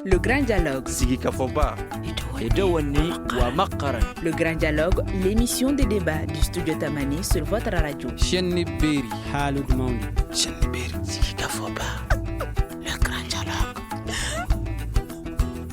Le Grand Dialogue. Sigi Kafoba. Edouani Wamakaran. Le Grand Dialogue, l'émission de débat du studio Tamani sur votre radio. Chenni Beri. Halud Maundi. Chenni Beri. Sigi Kafoba. Le Grand Dialogue.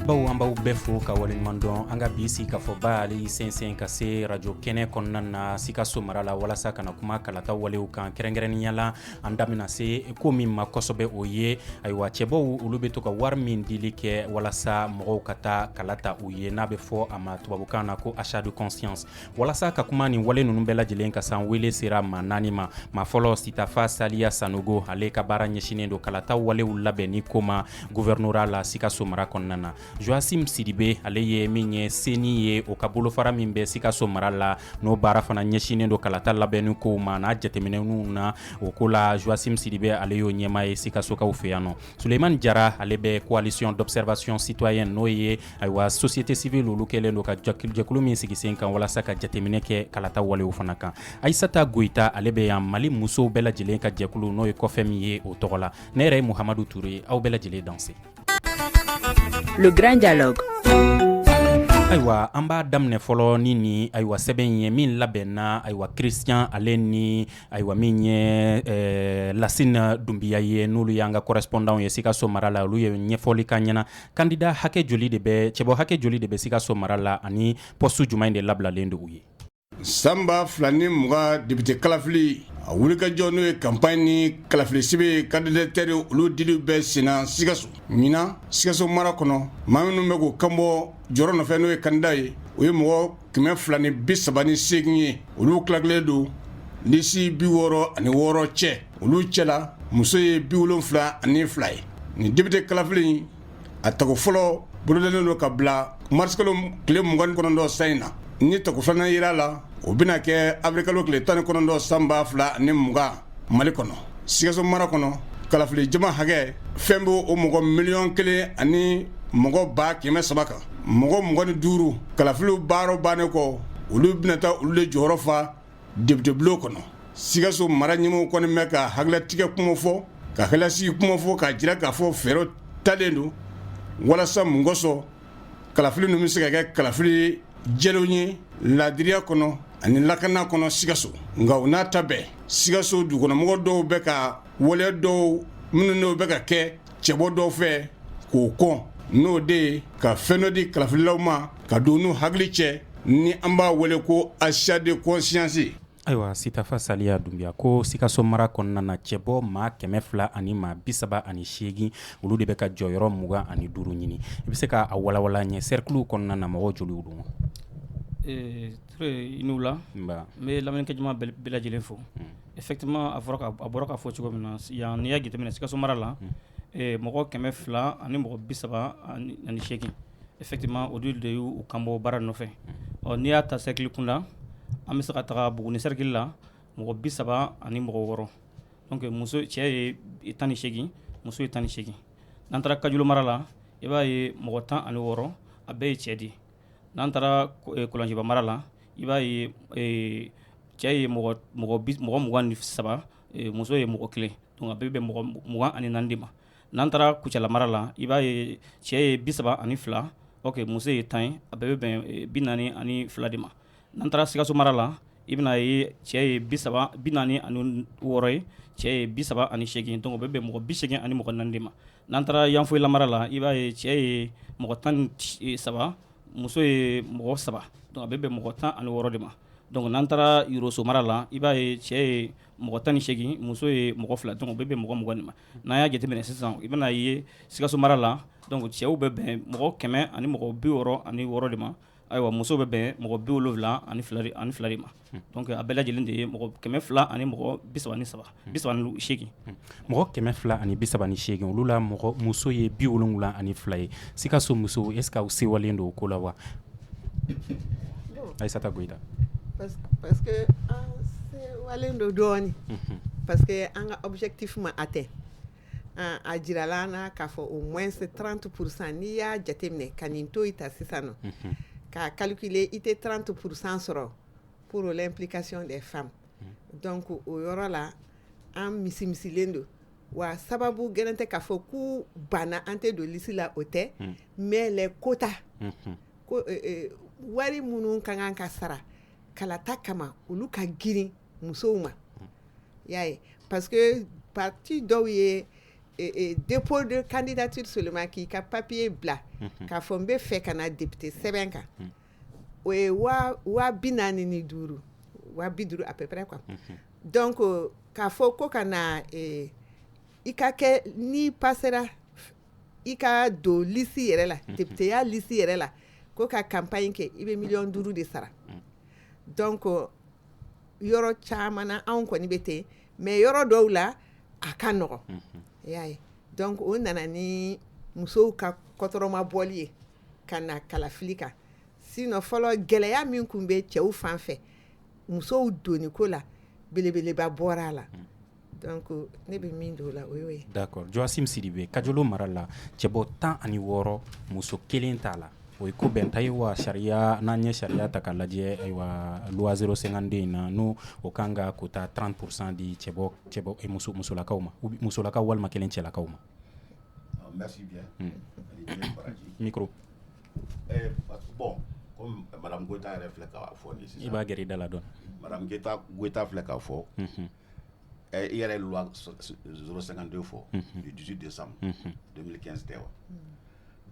Bawo an b'aw bɛɛ fo ka waleɲuman dɔn an ka bi sigi ka fɔ ba ale y'i sɛnsɛn ka se radio kɛnɛ kɔnɔna na Sikaso mara la walasa kana kuma kalata walew kan kɛrɛnkɛrɛnnenya la an da bɛna se ko min ma kosɛbɛ o ye ayiwa cɛbaw olu bɛ to ka wari min dili kɛ walasa mɔgɔw ka taa kalata u ye n'a bɛ fɔ a ma tubabukan na ko achat de conscience walasa ka kuma nin wale ninnu bɛɛ lajɛlen ka san wele sera ma naani ma ma fɔlɔ Sitafa Saliya Sanogo ale ka baara ɲɛsinen don kalata walew labɛnni ko ma gouvernorat la Sikaso mara kɔnɔna na Joasim Sidibe ale ye min ye seni ye o ka bolofara min bɛ Sikaso mara la n'o baara fana ɲɛsinen don kalata labɛnni ko ma n'a jateminɛw na o ko la Joasim Sidibe ale y'o ɲɛmaa ye Sikasokaw fɛ yan nɔ Suleiman Jara ale bɛ coalition d'observation citoyenne n'o ye ayiwa société civile olu kɛlen don ka jɛkulu min sigi sen kan walasa ka jateminɛ kɛ kalata walew fana kan Aissata Goita ale bɛ yan Mali musow bɛɛ lajɛlen ka jɛkulu n'o ye kɔfɛ min ye o tɔgɔ la ne yɛrɛ ye Muhamadu Toure aw bɛɛ lajɛlen danse Le Grand Dialogue. Ayiwa an b'a daminɛ fɔlɔ ni ayiwa sɛbɛn ye min labɛnna ayiwa Christian ale ni ayiwa min ye Lasine Dumbiya ye n'olu y'an ka correspondant ye Sikaso mara la olu ye ɲɛfɔli ka ɲɛna candidat hakɛ joli de bɛ cɛbɔ hakɛ joli de bɛ Sikaso mara la ani poste jumɛn de labilalen don u ye Samba filani muga député kalafili a wulikajɔ n'o ye campagne ni kalafili sibe candidature olu dili bɛ sena Sikaso ɲina Sikaso mara kɔnɔ maa minnu bɛ k'o kanbɔ jɔrɔ nɔfɛ n'o ye candidat ye o ye mɔgɔ 238 ye olu tilakelen don lisi 66 cɛ olu cɛla muso ye 72 ye ni député kalafili a tago fɔlɔ bolodalen don ka bila marsikalo tile 29 san in na ni tago filanan yira la o bɛna kɛ avrikalo tile 19 san 2020 Mali kɔnɔ Sikaso mara kɔnɔ kalafili jama hakɛ fɛn bɛ o mɔgɔ miliyɔn 1 ani mɔgɔ 300,000 kan mɔgɔ 25 kalafiliw baaraw bannen kɔ olu bɛna taa olu de jɔyɔrɔ fa député bulon kɔnɔ Sikaso mara ɲɛmɔgɔw kɔni bɛ ka hakililatigɛ kuma fɔ ka hakilasigi kuma fɔ ka jira k'a fɔ fɛɛrɛw talen don walasa mun kɔsɔn kalafili ninnu bɛ se ka kɛ kalafili jɛlenw ye laadiriya kɔnɔ ani lakana kɔnɔ Sikaso nka o n'a ta bɛɛ Sikaso dugukɔnɔmɔgɔ dɔw bɛ ka waleya dɔw minnu n'o bɛ ka kɛ cɛbɔ dɔw fɛ k'o kɔn n'o de ye ka fɛn dɔ di kalafililaw ma ka don n'u hakili cɛ ni an b'a wele ko achat de conscience ayiwa Sitafa Saliya Dumbiya ko Sikaso mara kɔnɔna na cɛbɔ maa 200 ani maa 38 olu de bɛ ka jɔyɔrɔ 25 ɲini i bɛ se ka a walawala ɲɛ cercle kɔnɔna na mɔgɔw joliw don i n'u la n bɛ lamɛnnikɛ jama bɛɛ lajɛlen fo effectivement a bɔra k'a fɔ cogo min na yan n'i y'a jateminɛ Sikaso mara la mɔgɔ 200 ani mɔgɔ 38 effectivement olu de y'u kanbɔ baara nɔfɛ n'i y'a ta cercle kunda an bɛ se ka taga Buguni cercle la mɔgɔ 30 ani mɔgɔ 6 donc muso cɛ ye 18 muso ye 18 n'an taara Kajulu mara la i b'a ye mɔgɔ 16 a bɛɛ ye cɛ de n'an taara Kɔlɔnjiba mara la i b'a ye cɛ ye mɔgɔ 23 muso ye mɔgɔ 1 donc a bɛɛ bɛ mɔgɔ 24 de ma n'an taara Kucala mara la i b'a ye cɛ ye 32 ok muso ye 10 ye a bɛɛ bɛ bɛn 42 de ma n'an taara Sikaso mara la i bɛna ye cɛ ye 46 ye cɛ ye 38 donc o bɛɛ bɛ mɔgɔ 80 ani mɔgɔ 4 de ma n'an taara Yanfoyila mara la i b'a ye cɛ ye mɔgɔ 13 muso ye mɔgɔ 7 donc a bɛɛ bɛ mɔgɔ 16 de ma donc n'an taara Yoroso mara la i b'a ye cɛ ye mɔgɔ 18 muso ye mɔgɔ 2 donc o bɛɛ bɛ mɔgɔ 20 de ma n'an y'a jateminɛ sisan i bɛna ye Sikaso mara la donc cɛw bɛ bɛn mɔgɔ 100 ani mɔgɔ 66 de ma ayiwa muso bɛ bɛn mɔgɔ 72 de ma donc a bɛɛ lajɛlen de ye mɔgɔ 200 ani mɔgɔ 38 mɔgɔ 200 ani 38 olu la mɔgɔ muso ye 72 ye Sikaso muso est-ce que aw sewalen don o ko la wa Aissata Goita parce que an sewalen don dɔɔni parce que an ka objectif ma atteint a jirala an na k'a fɔ au moins 30% n'i y'a jateminɛ ka nin to i ta sisan nɔ ka calculer i tɛ 30% sɔrɔ pour l'implication des femmes donc o yɔrɔ la an misimisilen don wa sababu gɛlɛn tɛ k'a fɔ k'u banna an tɛ don lisi la o tɛ mais les quotas ko wari minnu ka kan ka sara kalata kama olu ka girin musow ma y'a ye parce que parti dɔw ye dépôt de candidature seulement k'i ka papier bila k'a fɔ n bɛ fɛ ka na député sɛbɛn kan o ye 45,000 150 à peu près quoi donc k'a fɔ ko ka na i ka kɛ ni passera i ka don lisi yɛrɛ la députéya lisi yɛrɛ la ko ka campagne kɛ i bɛ 5 millions de sara donc yɔrɔ caman na anw kɔni bɛ ten mais yɔrɔ dɔw la a ka nɔgɔn y'a ye donc o nana ni musow ka kɔtɔrɔma bɔli ye ka na kalafili kan sinon fɔlɔ gɛlɛya min kun bɛ cɛw fan fɛ musow doni ko la belebeleba bɔra a la donc ne bɛ min don o la o y'o ye. d'accord Joasim Sidibe Kajolo mara la cɛbɔ 16 muso 1 t'a la o ye ko bɛn ta ye wa sariya n'an ye sariya ta k'a lajɛ ayiwa loi 052 in na n'o o kan ka kota 30% di cɛbɔ musolakaw ma musolakaw walima kelen cɛlakaw ma. Merci bien. Micro. Bon, comme Madame Goïta a reflète à fond ici. Il va guérir dans la donne. Madame Goïta a reflète à fond. Il y a la loi 052 du 18 décembre 2015.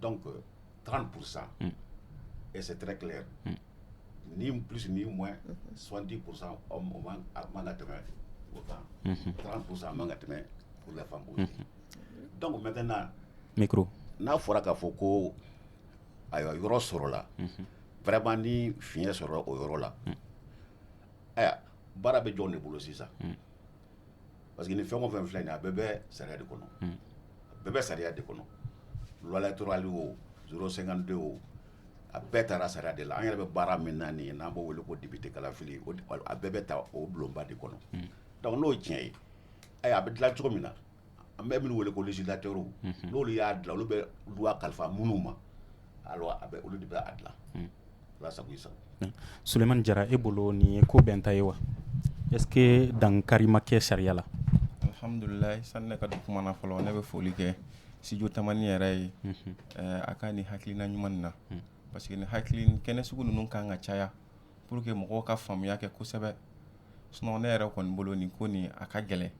Donc 30%. Et c'est très clair. Ni plus ni moins, 70% hommes au mangateme. 30% mangateme pour les femmes aussi. Donc maintenant, micro. N'a fɔra k'a fɔ ko ayiwa yɔrɔ sɔrɔla vraiment ni fiɲɛ sɔrɔla o yɔrɔ la ayiwa baara bɛ jɔn de bolo sisan parce que ni fɛn o fɛn filɛ nin ye a bɛɛ bɛ sariya de kɔnɔ loi électorale o 052 o a bɛɛ taara sariya de la an yɛrɛ bɛ baara min na nin ye n'an b'o wele ko député kalafili a bɛɛ bɛ ta o bulonba de kɔnɔ donc n'o ye tiɲɛ ye ayiwa a bɛ dilan cogo min na an bɛ minnu wele ko législateur n'olu y'a dilan olu bɛ loi kalifa minnu ma alors a bɛ olu de bɛ a dilan ala sago i sago. Sulemani Jara e bolo nin ye ko bɛn ta ye wa est ce que dankari ma kɛ sariya la. Alhamdulillah sanni ne ka don kuma na fɔlɔ ne bɛ foli kɛ studio tamani yɛrɛ ye a ka nin hakilina ɲuman na parce que nin hakili kɛnɛ sugu ninnu kan ka caya pour que mɔgɔw ka faamuya kɛ kosɛbɛ sinon ne yɛrɛ kɔni bolo nin ko nin a ka gɛlɛn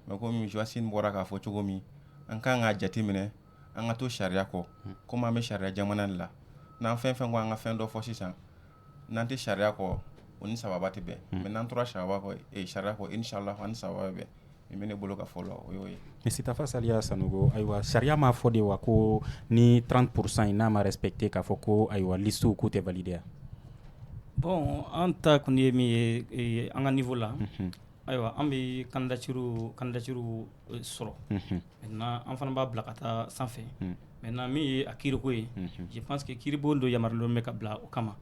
mais comme Joasim bɔra k'a fɔ cogo min an kan ka jateminɛ an ka to sariya kɔ komi an bɛ sariya jamana de la n'an fɛn fɛn ko an ka fɛn dɔ fɔ sisan n'an tɛ sariya kɔ o ni sababa tɛ bɛn mais n'an tora sariya kɔ inshallah an ni sababa bɛ bɛn min bɛ ne bolo ka fɔ la o y'o ye. Sitafa Saliya Sanogo ayiwa sariya m'a fɔ de wa ko ni 30% in n'a ma respecté k'a fɔ ko ayiwa listew k'u tɛ valider. Bon an ta kɔni ye min ye an ka niveau la ayiwa an bɛ candidature sɔrɔ maintenant an fana b'a bila ka taa sanfɛ maintenant min ye a kiiriko ye je pense que kiiribon dɔ yamaruyalen bɛ ka bila o kama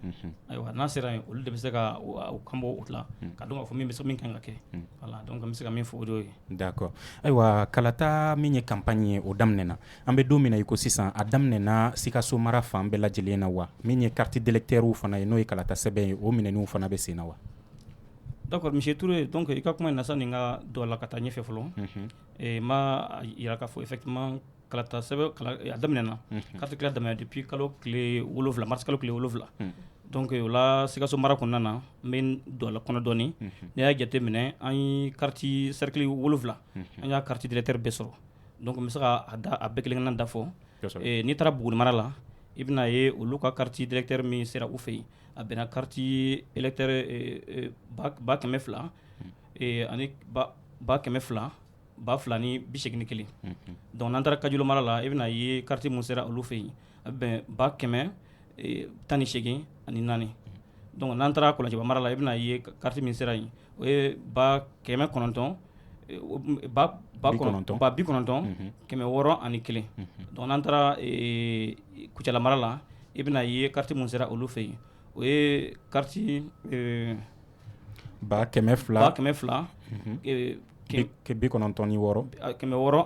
ayiwa n'a sera yen olu de bɛ se ka o kanbɔ o la ka dɔn k'a fɔ min bɛ se min kan ka kɛ voilà donc an bɛ se ka min fɔ o de ye. D'accord ayiwa kalata min ye campagne ye o daminɛna an bɛ don min na i ko sisan a daminɛna Sikaso mara fan bɛɛ lajɛlen na wa min ye carte d'électeur fana ye n'o ye kalata sɛbɛn ye o minɛnninw fana bɛ sen na wa. D'accord monsieur Touré donc i ka kuma in na sa nin ka dɔ la ka taa ɲɛfɛ fɔlɔ ma yira k'a fɔ effectivement kalata sɛbɛn a daminɛna carte kila daminɛ depuis kalo tile 7 mars kalo tile 7 donc o la Sikaso mara kɔnɔna na n bɛ dɔ la kɔnɔ dɔɔni ne y'a jate minɛ an ye carte cercle 7 an y'a carte directeur bɛɛ sɔrɔ donc n bɛ se ka a bɛɛ kelen-kelenna da fɔ n'i taara Buguni mara la i bɛna ye olu ka carte directeur min sera u fɛ yen a bɛnna carte électeur 200,000 ani 200,000 2,000 ni 81 donc n'an taara Kajolo mara la i bɛna ye carte mun sera olu fɛ yen a bɛ bɛn 118 ani 4 donc n'an taara Kɔlɔnjɛba mara la i bɛna ye carte min sera yen o ye 900 600 ani 1 donc n'an taara Kucala mara la i bɛna ye carte mun sera olu fɛ yen o ye carte 200,000 600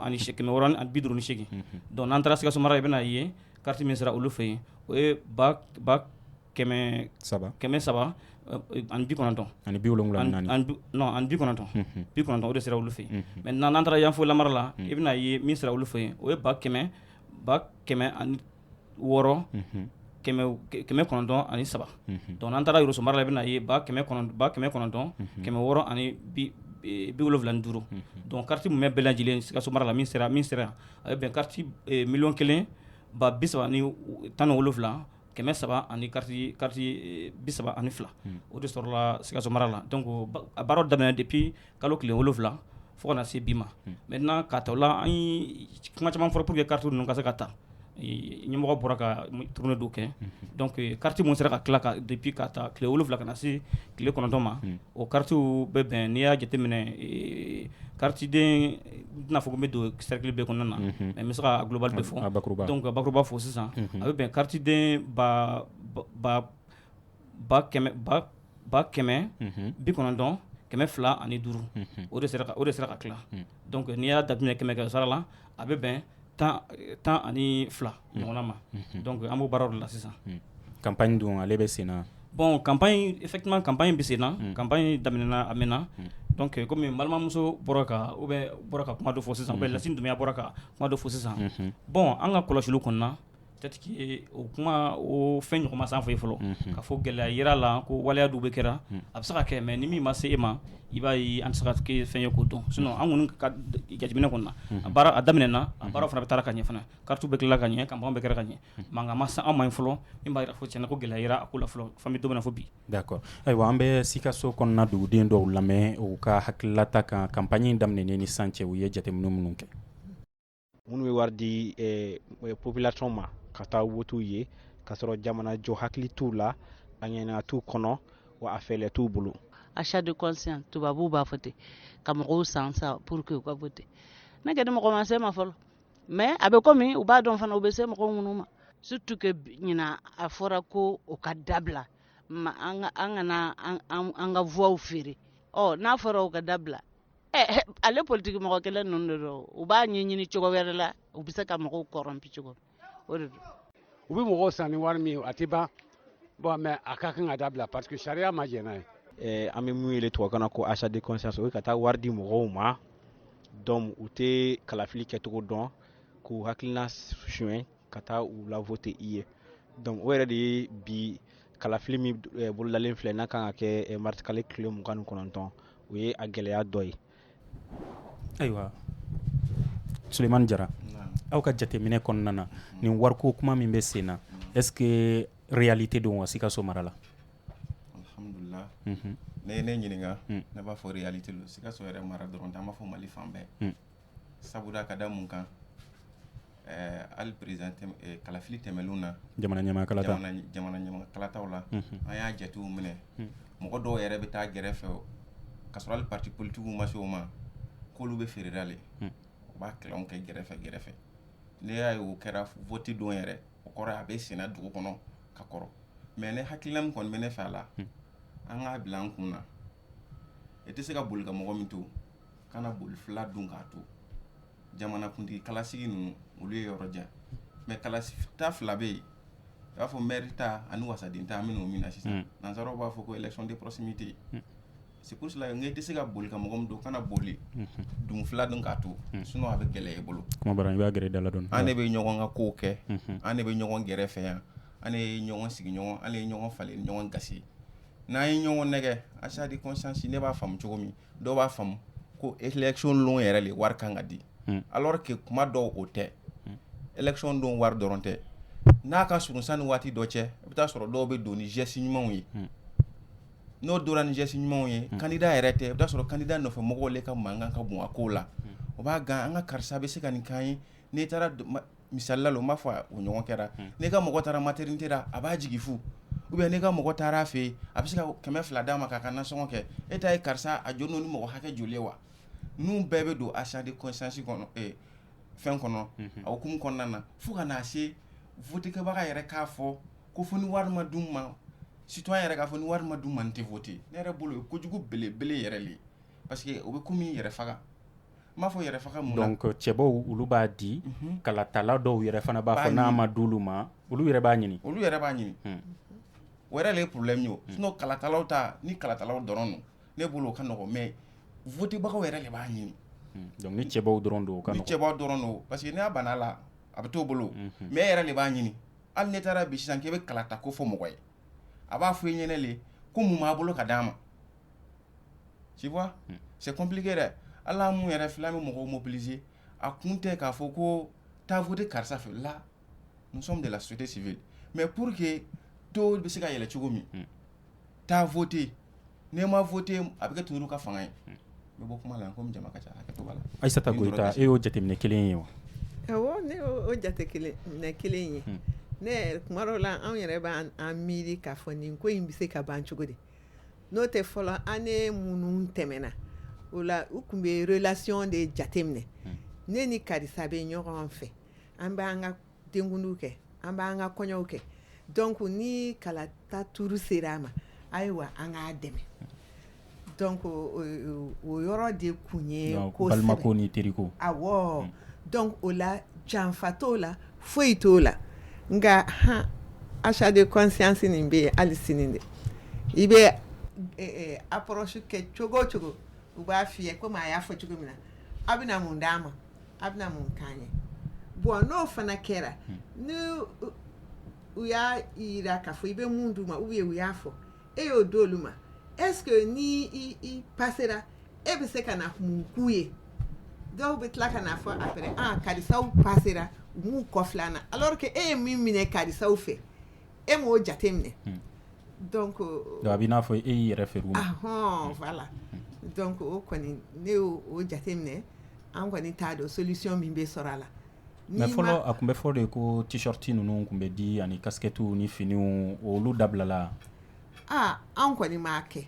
ani 58 donc n'an taara Sikaso mara i bɛna ye carte min sera olu fɛ yen o ye 2 kɛmɛ saba ani 90 ani 74 non ani 90 90 o de sera olu fɛ yen maintenant n'an taara yanfo lamara la i bɛna ye min sera olu fɛ yen o ye 100 ani 6 kɛmɛ kɔnɔntɔn ani 3 donc n'an taara Yoroso mara la i bɛna ye 900 kɛmɛ 6 ani 75 donc quartier mun bɛ bɛɛ lajɛlen Sikaso mara la min sera a bɛ bɛn quartier 1,37 17 kɛmɛ 3 ani quartier 32 o de sɔrɔla Sikaso mara la donc a baaraw daminɛ depuis kalo tile 7 fo kana se bi ma maintenant k'a ta o la an ye kuma caman fɔra pour que quartier ninnu ka se ka ta ɲɛmɔgɔ bɔra ka tournée dɔw kɛ donc quartier mun sera ka tila ka depuis ka ta tile 7 kana se tile 9 ma o quartier bɛ bɛn n'i y'a jateminɛ quartier den tɛna fɔ ko n bɛ don cercle bɛɛ kɔnɔna na mais n bɛ se ka global bɛɛ fɔ donc ka bakuruba fɔ sisan a bɛ bɛn quartier den ba kɛmɛ 90 kɛmɛ 2 ani 5 o de sera ka tila donc n'i y'a daminɛ kɛmɛ sara la a bɛ bɛn 10 ani 2 ɲɔgɔnna ma donc an b'o baaraw de la sisan campagne dun ale bɛ sen na bon campagne effectivement campagne bɛ sen na campagne daminɛna a mɛnna donc comme balimamuso bɔra ka kuma dɔ fɔ sisan ou Lasine Dumbuya bɔra ka kuma dɔ fɔ sisan bon an ka kɔlɔsiliw kɔnɔna peut-être que o kuma o fɛn ɲɔgɔn ma s'an fɛ yen fɔlɔ ka fɔ gɛlɛya yera la ko waleya dɔw bɛ kɛra a bɛ se ka kɛ mais ni min ma se e ma i b'a ye an tɛ se ka kɛ fɛn ye k'o dɔn sinon an kɔni ka jateminɛ kɔnɔ a daminɛna a baaraw fana bɛ taara ka ɲɛ fana quartier bɛ tilala ka ɲɛ campagne bɛ kɛra ka ɲɛ mankan ma se an ma yen fɔlɔ min b'a yira fɔ tiɲɛna ko gɛlɛya yera a ko la fɔlɔ fɛn bɛ don min na fɔ bi. d'accord ayiwa an bɛ Sikaso kɔnɔna duguden dɔw lamɛn u ka hakililata kan campagne daminɛnen ni sisan cɛ u ye jateminɛ minnu kɛ. minnu bɛ wari di population ma ka taa wotu ye ka sɔrɔ jamana jɔ hakili t'u la a ɲɛna t'u kɔnɔ wa a fɛlɛ t'u bolo. achat de conscience tubabuw b'a fɔ ten ka mɔgɔw san sa pour que u ka vote ne kɛni mɔgɔ ma se ma fɔlɔ mais a bɛ komi u b'a dɔn fana u bɛ se mɔgɔ minnu ma surtout que ɲina a fɔra ko o ka dabila an kana an ka voix feere n'a fɔra o ka dabila ale politique mɔgɔ kelen ninnu de don u b'a ɲɛɲini cogo wɛrɛ la u bɛ se ka mɔgɔw corrompu cogo o de don u bɛ mɔgɔw san ni wari min a tɛ ban bon mais a ka kan ka dabila parce que sariya ma jɛn n'a ye. an bɛ mun wele tubabukan na ko achat de conscience o ye ka taa wari di mɔgɔw ma donc u tɛ kalafili kɛcogo dɔn k'u hakilina suɲɛ ka taa u la voter i ye donc o yɛrɛ de ye bi kalafili min bolodalen filɛ n'a kan ka kɛ maritokale tile 29 o ye a gɛlɛya dɔ ye. ayiwa Sulemani Jara aw ka jateminɛ kɔnɔna na nin wariko kuma min bɛ sen na est-ce que réalité don wa Sikaso mara la. alhamdulillah ne ɲininka ne b'a fɔ réalité lo Sikaso yɛrɛ mara dɔrɔn tɛ an b'a fɔ Mali fan bɛɛ sabula ka da mun kan hali président kalafili tɛmɛlenw na jamana ɲamakalataw la an y'a jatew minɛ mɔgɔ dɔw yɛrɛ bɛ taa gɛrɛfɛ ka sɔrɔ hali parti politique ma se o ma k'olu bɛ feerela le u b'a kilanw kɛ gɛrɛfɛ ne y'a ye o kɛra vote don yɛrɛ o kɔrɔ a bɛ senna dugu kɔnɔ ka kɔrɔ mais ne hakilina min kɔni bɛ ne fɛ a la an k'a bila an kun na e tɛ se ka boli ka mɔgɔ min to kana boli fila dun k'a to jamanakuntigi kalasigi ninnu olu ye yɔrɔ jan mais kalasita fila bɛ yen i b'a fɔ maire ta ani wasaden ta an bɛ n'o min na sisan nansaraw b'a fɔ ko élection de proximité c'est pour cela n tɛ se ka boli ka mɔgɔ min to kana boli dun fila dun k'a to sinon a bɛ gɛlɛya i bolo kuma bara i b'a gɛrɛ dala dɔɔni an de bɛ ɲɔgɔn ka kow kɛ an de bɛ ɲɔgɔn gɛrɛfɛ yan an ye ɲɔgɔn sigi ɲɔgɔn an ye ɲɔgɔn falen ɲɔgɔn gasi n'an ye ɲɔgɔn nɛgɛ achat de conscience ne b'a faamu cogo min dɔw b'a faamu ko élection long yɛrɛ le wari kan ka di alors que kuma dɔw o tɛ élection don wari dɔrɔn tɛ n'a ka surun sanni waati dɔ cɛ i bɛ taa sɔrɔ dɔw bɛ don ni geste ɲumanw ye n'o dora ni geste ɲumanw ye candidat yɛrɛ tɛ i bɛ taa sɔrɔ candidat nɔfɛ mɔgɔw le ka mankan ka bon a kow la o b'a gan an ka karisa bɛ se ka nin k'an ye n'i taara misalila la o m'a fɔ o ɲɔgɔn kɛra n'i ka mɔgɔ taara maternité la a b'a jigi fu ou bien n'i ka mɔgɔ taara a fɛ yen a bɛ se ka 200 d'a ma k'a ka nasɔngɔ kɛ e ta ye karisa a jɔn ni mɔgɔ hakɛ joli ye wa ninnu bɛɛ bɛ don achat de conscience kɔnɔ fɛn kɔnɔ a hukumu kɔnɔna na fo ka n'a se vote kɛbaga yɛrɛ k'a fɔ ko fo ni wari ma d'u ma citoyen yɛrɛ k'a fɔ ni wari ma d'u ma n tɛ vote ne yɛrɛ bolo kojugu belebele yɛrɛ le parce que o bɛ komi yɛrɛ faga n b'a fɔ yɛrɛ faga mun na donc cɛbaw olu b'a di kalatala dɔw yɛrɛ fana b'a fɔ n'a ma d'olu ma olu yɛrɛ b'a ɲini o yɛrɛ le ye problème ye o sinon kalatalaw ta ni kalatalaw dɔrɔn no ne bolo o ka nɔgɔ mais votebagaw yɛrɛ le b'a ɲini donc ni cɛbaw dɔrɔn don o ka nɔgɔ ni cɛbaw dɔrɔn don parce que n'a banna la a bɛ t'o bolo mais e yɛrɛ le b'a ɲini hali ne taara bi sisan k'e bɛ kalata ko fɔ mɔgɔ ye a b'a fɔ i ɲɛnɛ le ko mun b'a bolo ka d'a ma tu vois c'est compliqué dɛ ala mun yɛrɛ filɛ an bɛ mɔgɔw mobiliser a kun tɛ k'a fɔ ko taa voter karisa fɛ là nous sommes de la société civile mais pour que taux bɛ se ka yɛlɛ cogo min taa voter n'i ma voter a bɛ kɛ tunuru ka fanga ye n bɛ bɔ kuma la komi jama ka ca hakɛ to b'a la Aïssata Goïta e y'o jateminɛ kelen ye wa awɔ ne y'o jateminɛ kelen ye ne yɛrɛ kuma dɔw la anw yɛrɛ b'an miiri k'a fɔ nin ko in bɛ se ka ban cogo di n'o tɛ fɔlɔ an ne minnu tɛmɛna o la u tun bɛ relation de jateminɛ ne ni karisa bɛ ɲɔgɔn fɛ an b'an ka denkundiw kɛ an b'an ka kɔɲɔw kɛ donc ni kalata turu sera a ma ayiwa an k'a dɛmɛ donc o yɔrɔ de kun ye kosɛbɛ balimako ni teriko awɔ donc o la janfa t'o la foyi t'o la nka achat de conscience nin bɛ yen hali sini de i bɛ approche kɛ cogo o cogo u b'a f'i ye komi a y'a fɔ cogo min na a bɛna mun d'a ma a bɛna mun k'an ye bon n'o fana kɛra ni u y'a yira k'a fɔ i bɛ mun d'u ma ou bien u y'a fɔ e y'o d'olu ma est-ce que ni i passera e bɛ se ka na mun k'u ye dɔw bɛ tila ka na fɔ après karisaw passera u m'u kɔfilɛ an na alors que e ye min minɛ karisaw fɛ e m'o jate minɛ donc a b'i n'a fɔ e y'i yɛrɛ fɛ u ma voilà donc o kɔni ne y'o jate minɛ an kɔni t'a dɔn solution min bɛ sɔrɔ a la mais fɔlɔ a tun bɛ fɔ de ko t-shirt ninnu tun bɛ di ani casquette ni finiw olu dabilala anw kɔni m'a kɛ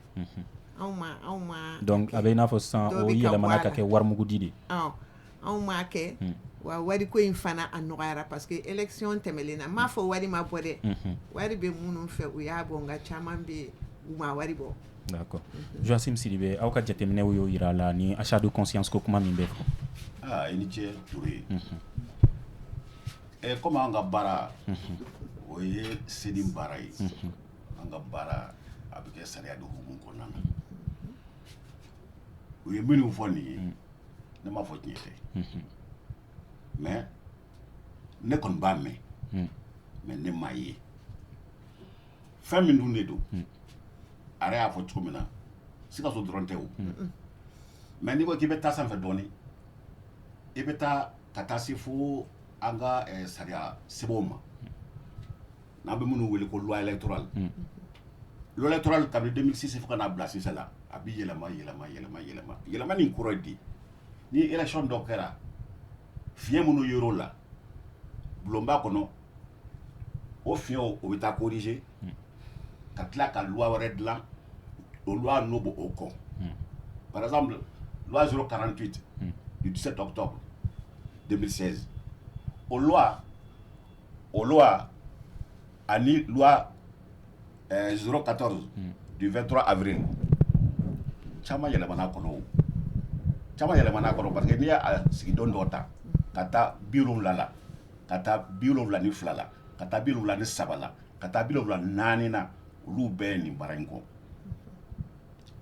anw ma donc a bɛ i n'a fɔ sisan o yɛlɛmana ka kɛ warimugudi de anw m'a kɛ wa wariko in fana a nɔgɔyara parce que élection tɛmɛlen na n m'a fɔ wari ma bɔ dɛ wari bɛ minnu fɛ u y'a bɔ nka caman bɛ u ma wari bɔ d'accord Joachim Sidibé aw ka jateminɛw y'o yira a la ni achat de conscience ko kuma min bɛ fɔ i ni ce Toure comme an ka baara o ye sedi baara ye an ka baara a bɛ kɛ sariya de hukumu kɔnɔna na u ye minnu fɔ nin ye ne m'a fɔ tiɲɛ tɛ mais ne kɔni b'a mɛn mais ne m'a ye fɛn min dun de don a yɛrɛ y'a fɔ cogo min na Sikaso dɔrɔn tɛ o mais n'i ko k'i bɛ taa sanfɛ dɔɔnin i bɛ taa ka taa se fo an ka sariya sɛbɛnw ma n'an bɛ minnu wele ko loi électorale loi électorale kabini 2006 fo ka n'a bila sisan la a bɛ yɛlɛma nin kɔrɔ ye di ni élection dɔ kɛra fiɲɛ minnu yer'o la bulonba kɔnɔ o fiɲɛw o bɛ taa corriger ka tila ka loi wɛrɛ dilan o loi n'o b'o kɔ par exemple loi 048 du 17 octobre 2016 o loi ani loi 014 du 23 avril caman yɛlɛmana kɔnɔ parce que n'i y'a sigi don dɔ ta ka taa 70 la ka taa 72 la ka taa 73 la ka taa 74 na olu bɛɛ ye nin baara in kɔ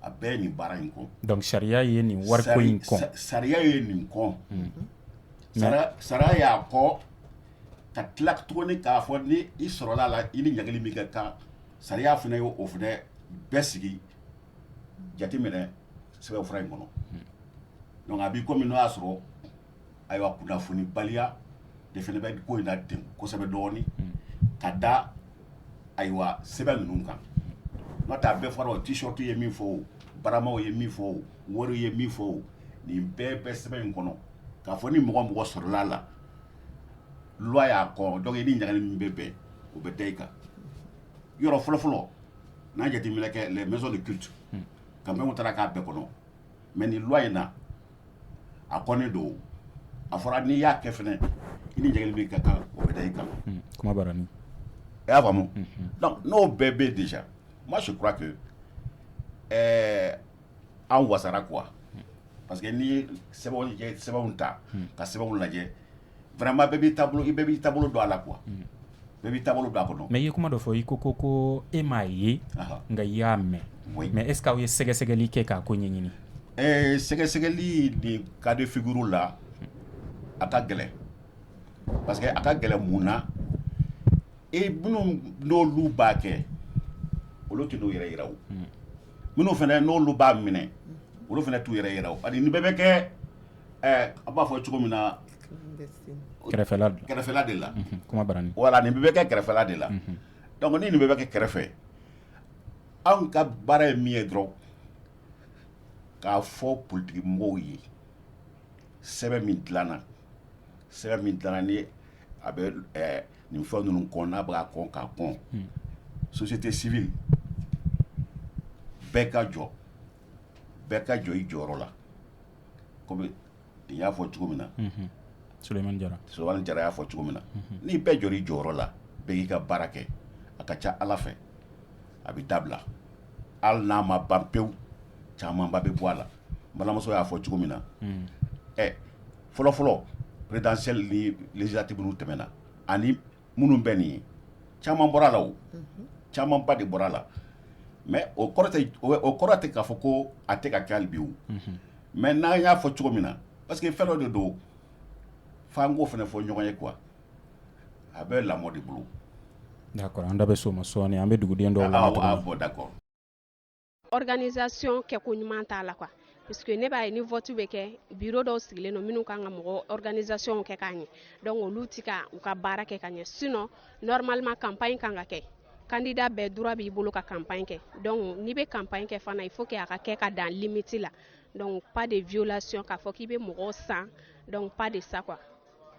a bɛɛ ye nin baara in kɔ donc sariya ye nin wariko in kɔ sariya ye nin kɔ sariya y'a kɔ ka tila tuguni k'a fɔ ni i sɔrɔla la i ni ɲagili min kɛ kan sariya fana ye o fana bɛɛ sigi jateminɛ sɛbɛnfura in kɔnɔ donc a b'i komi n'o y'a sɔrɔ ayiwa kunnafoni baliya de fana bɛ ko in na ten kosɛbɛ dɔɔnin ka da ayiwa sɛbɛn ninnu kan n'o tɛ a bɛɛ fɔra o t-shirt ye min fɔ o baramaw ye min fɔ o wari ye min fɔ o nin bɛɛ bɛ sɛbɛn in kɔnɔ k'a fɔ ni mɔgɔ sɔrɔla la loi y'a kɔ donc i ni ɲagali min bɛ bɛn o bɛ da i kan yɔrɔ fɔlɔfɔlɔ n'a jateminɛ kɛ les maisons de culte campagne taara k'a bɛɛ kɔnɔ mais ni loi in na a kɔnnen don a fɔra n'i y'a kɛ fɛnɛ i ni ɲagali min ka kan o bɛ da i kan kuma bara ni i y'a faamu donc n'o bɛɛ bɛ déjà moi je crois que an wasara quoi parce que ni sɛbɛnw ta ka sɛbɛnw lajɛ vraiment bɛɛ b'i taabolo dɔn a la quoi bɛɛ b'i taabolo bila a kɔnɔ. mais i ye kuma dɔ fɔ i ko e m'a ye nka i y'a mɛn mais est ce que aw ye sɛgɛsɛgɛli kɛ k'a ko ɲɛɲini. Sɛgɛsɛgɛli ni cas de figure la a ka gɛlɛn parce que a ka gɛlɛn mun na minnu n'olu b'a kɛ olu tɛ n'u yɛrɛ yira o minnu fana n'olu b'a minɛ olu fana t'u yɛrɛ yira o ani nin bɛɛ bɛ kɛ a b'a fɔ cogo min na kɛrɛfɛla de la kuma barani voilà nin bɛɛ bɛ kɛ kɛrɛfɛla de la donc ni nin bɛɛ bɛ kɛ kɛrɛfɛ anw ka baara ye min ye dɔrɔn k'a fɔ politiki mɔgɔw ye sɛbɛn min dilanna ni a bɛ nin fɛn ninnu kɔn n'a bɛ ka kɔn k'a kɔn société civile bɛɛ ka jɔ i jɔyɔrɔ la komi nin y'a fɔ cogo min na Sulemani Jara y'a fɔ cogo min na ni bɛɛ jɔ i jɔyɔrɔ la bɛɛ k'i ka baara kɛ a ka ca Ala fɛ a bɛ dabila hali n'a ma ban pewu camanba bɛ bɔ a la balimamuso y'a fɔ cogo min na fɔlɔfɔlɔ présidentielle ni législative ninnu tɛmɛna ani minnu bɛ nin ye caman bɔra a la o camanba de bɔra a la mais o kɔrɔ tɛ k'a fɔ ko a tɛ ka kɛ hali bi o mais n'an y'a fɔ cogo min na parce que fɛn dɔ de don f'an k'o fana fɔ ɲɔgɔn ye quoi a bɛ lamɔ de bolo. d'accord an da bɛ s'o ma sɔɔni an bɛ duguden dɔw lamɛn bon d'accord. Organisation kɛ ko ɲuman t'a la quoi parce que ne b'a ye ni vote bɛ kɛ bureau dɔw sigilen don minnu kan ka mɔgɔ organisation kɛ k'a ɲɛ donc olu tɛ ka u ka baara kɛ ka ɲɛ sinon normalement campagne kan ka kɛ candidat bɛɛ droit b'i bolo ka campagne kɛ donc n'i bɛ campagne kɛ fana il faut que a ka kɛ ka dan limite la donc pas de violation k'a fɔ k'i bɛ mɔgɔw san donc pas de ça quoi.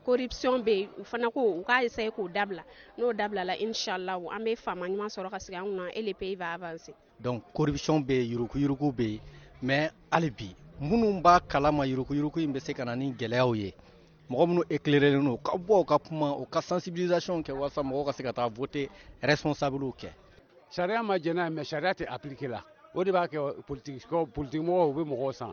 Corruption bɛ yen u fana ko u k'a essayer k'o dabila n'o dabila la inshallah an bɛ faama ɲuman sɔrɔ ka sigi an kunna et le pays va avancer. Donc corruption bɛ yen yuruku-yuruku bɛ yen mais hali bi minnu b'a kalama yuruku-yuruku in bɛ se ka na ni gɛlɛyaw ye mɔgɔ minnu éclairés don u ka bɔ u ka kuma u ka sensibilisation kɛ walasa mɔgɔw ka se ka taa voter responsable kɛ. Sariya ma jɛn n'a ye mais sariya tɛ appliquer la o de b'a kɛ politique mɔgɔw u bɛ mɔgɔw san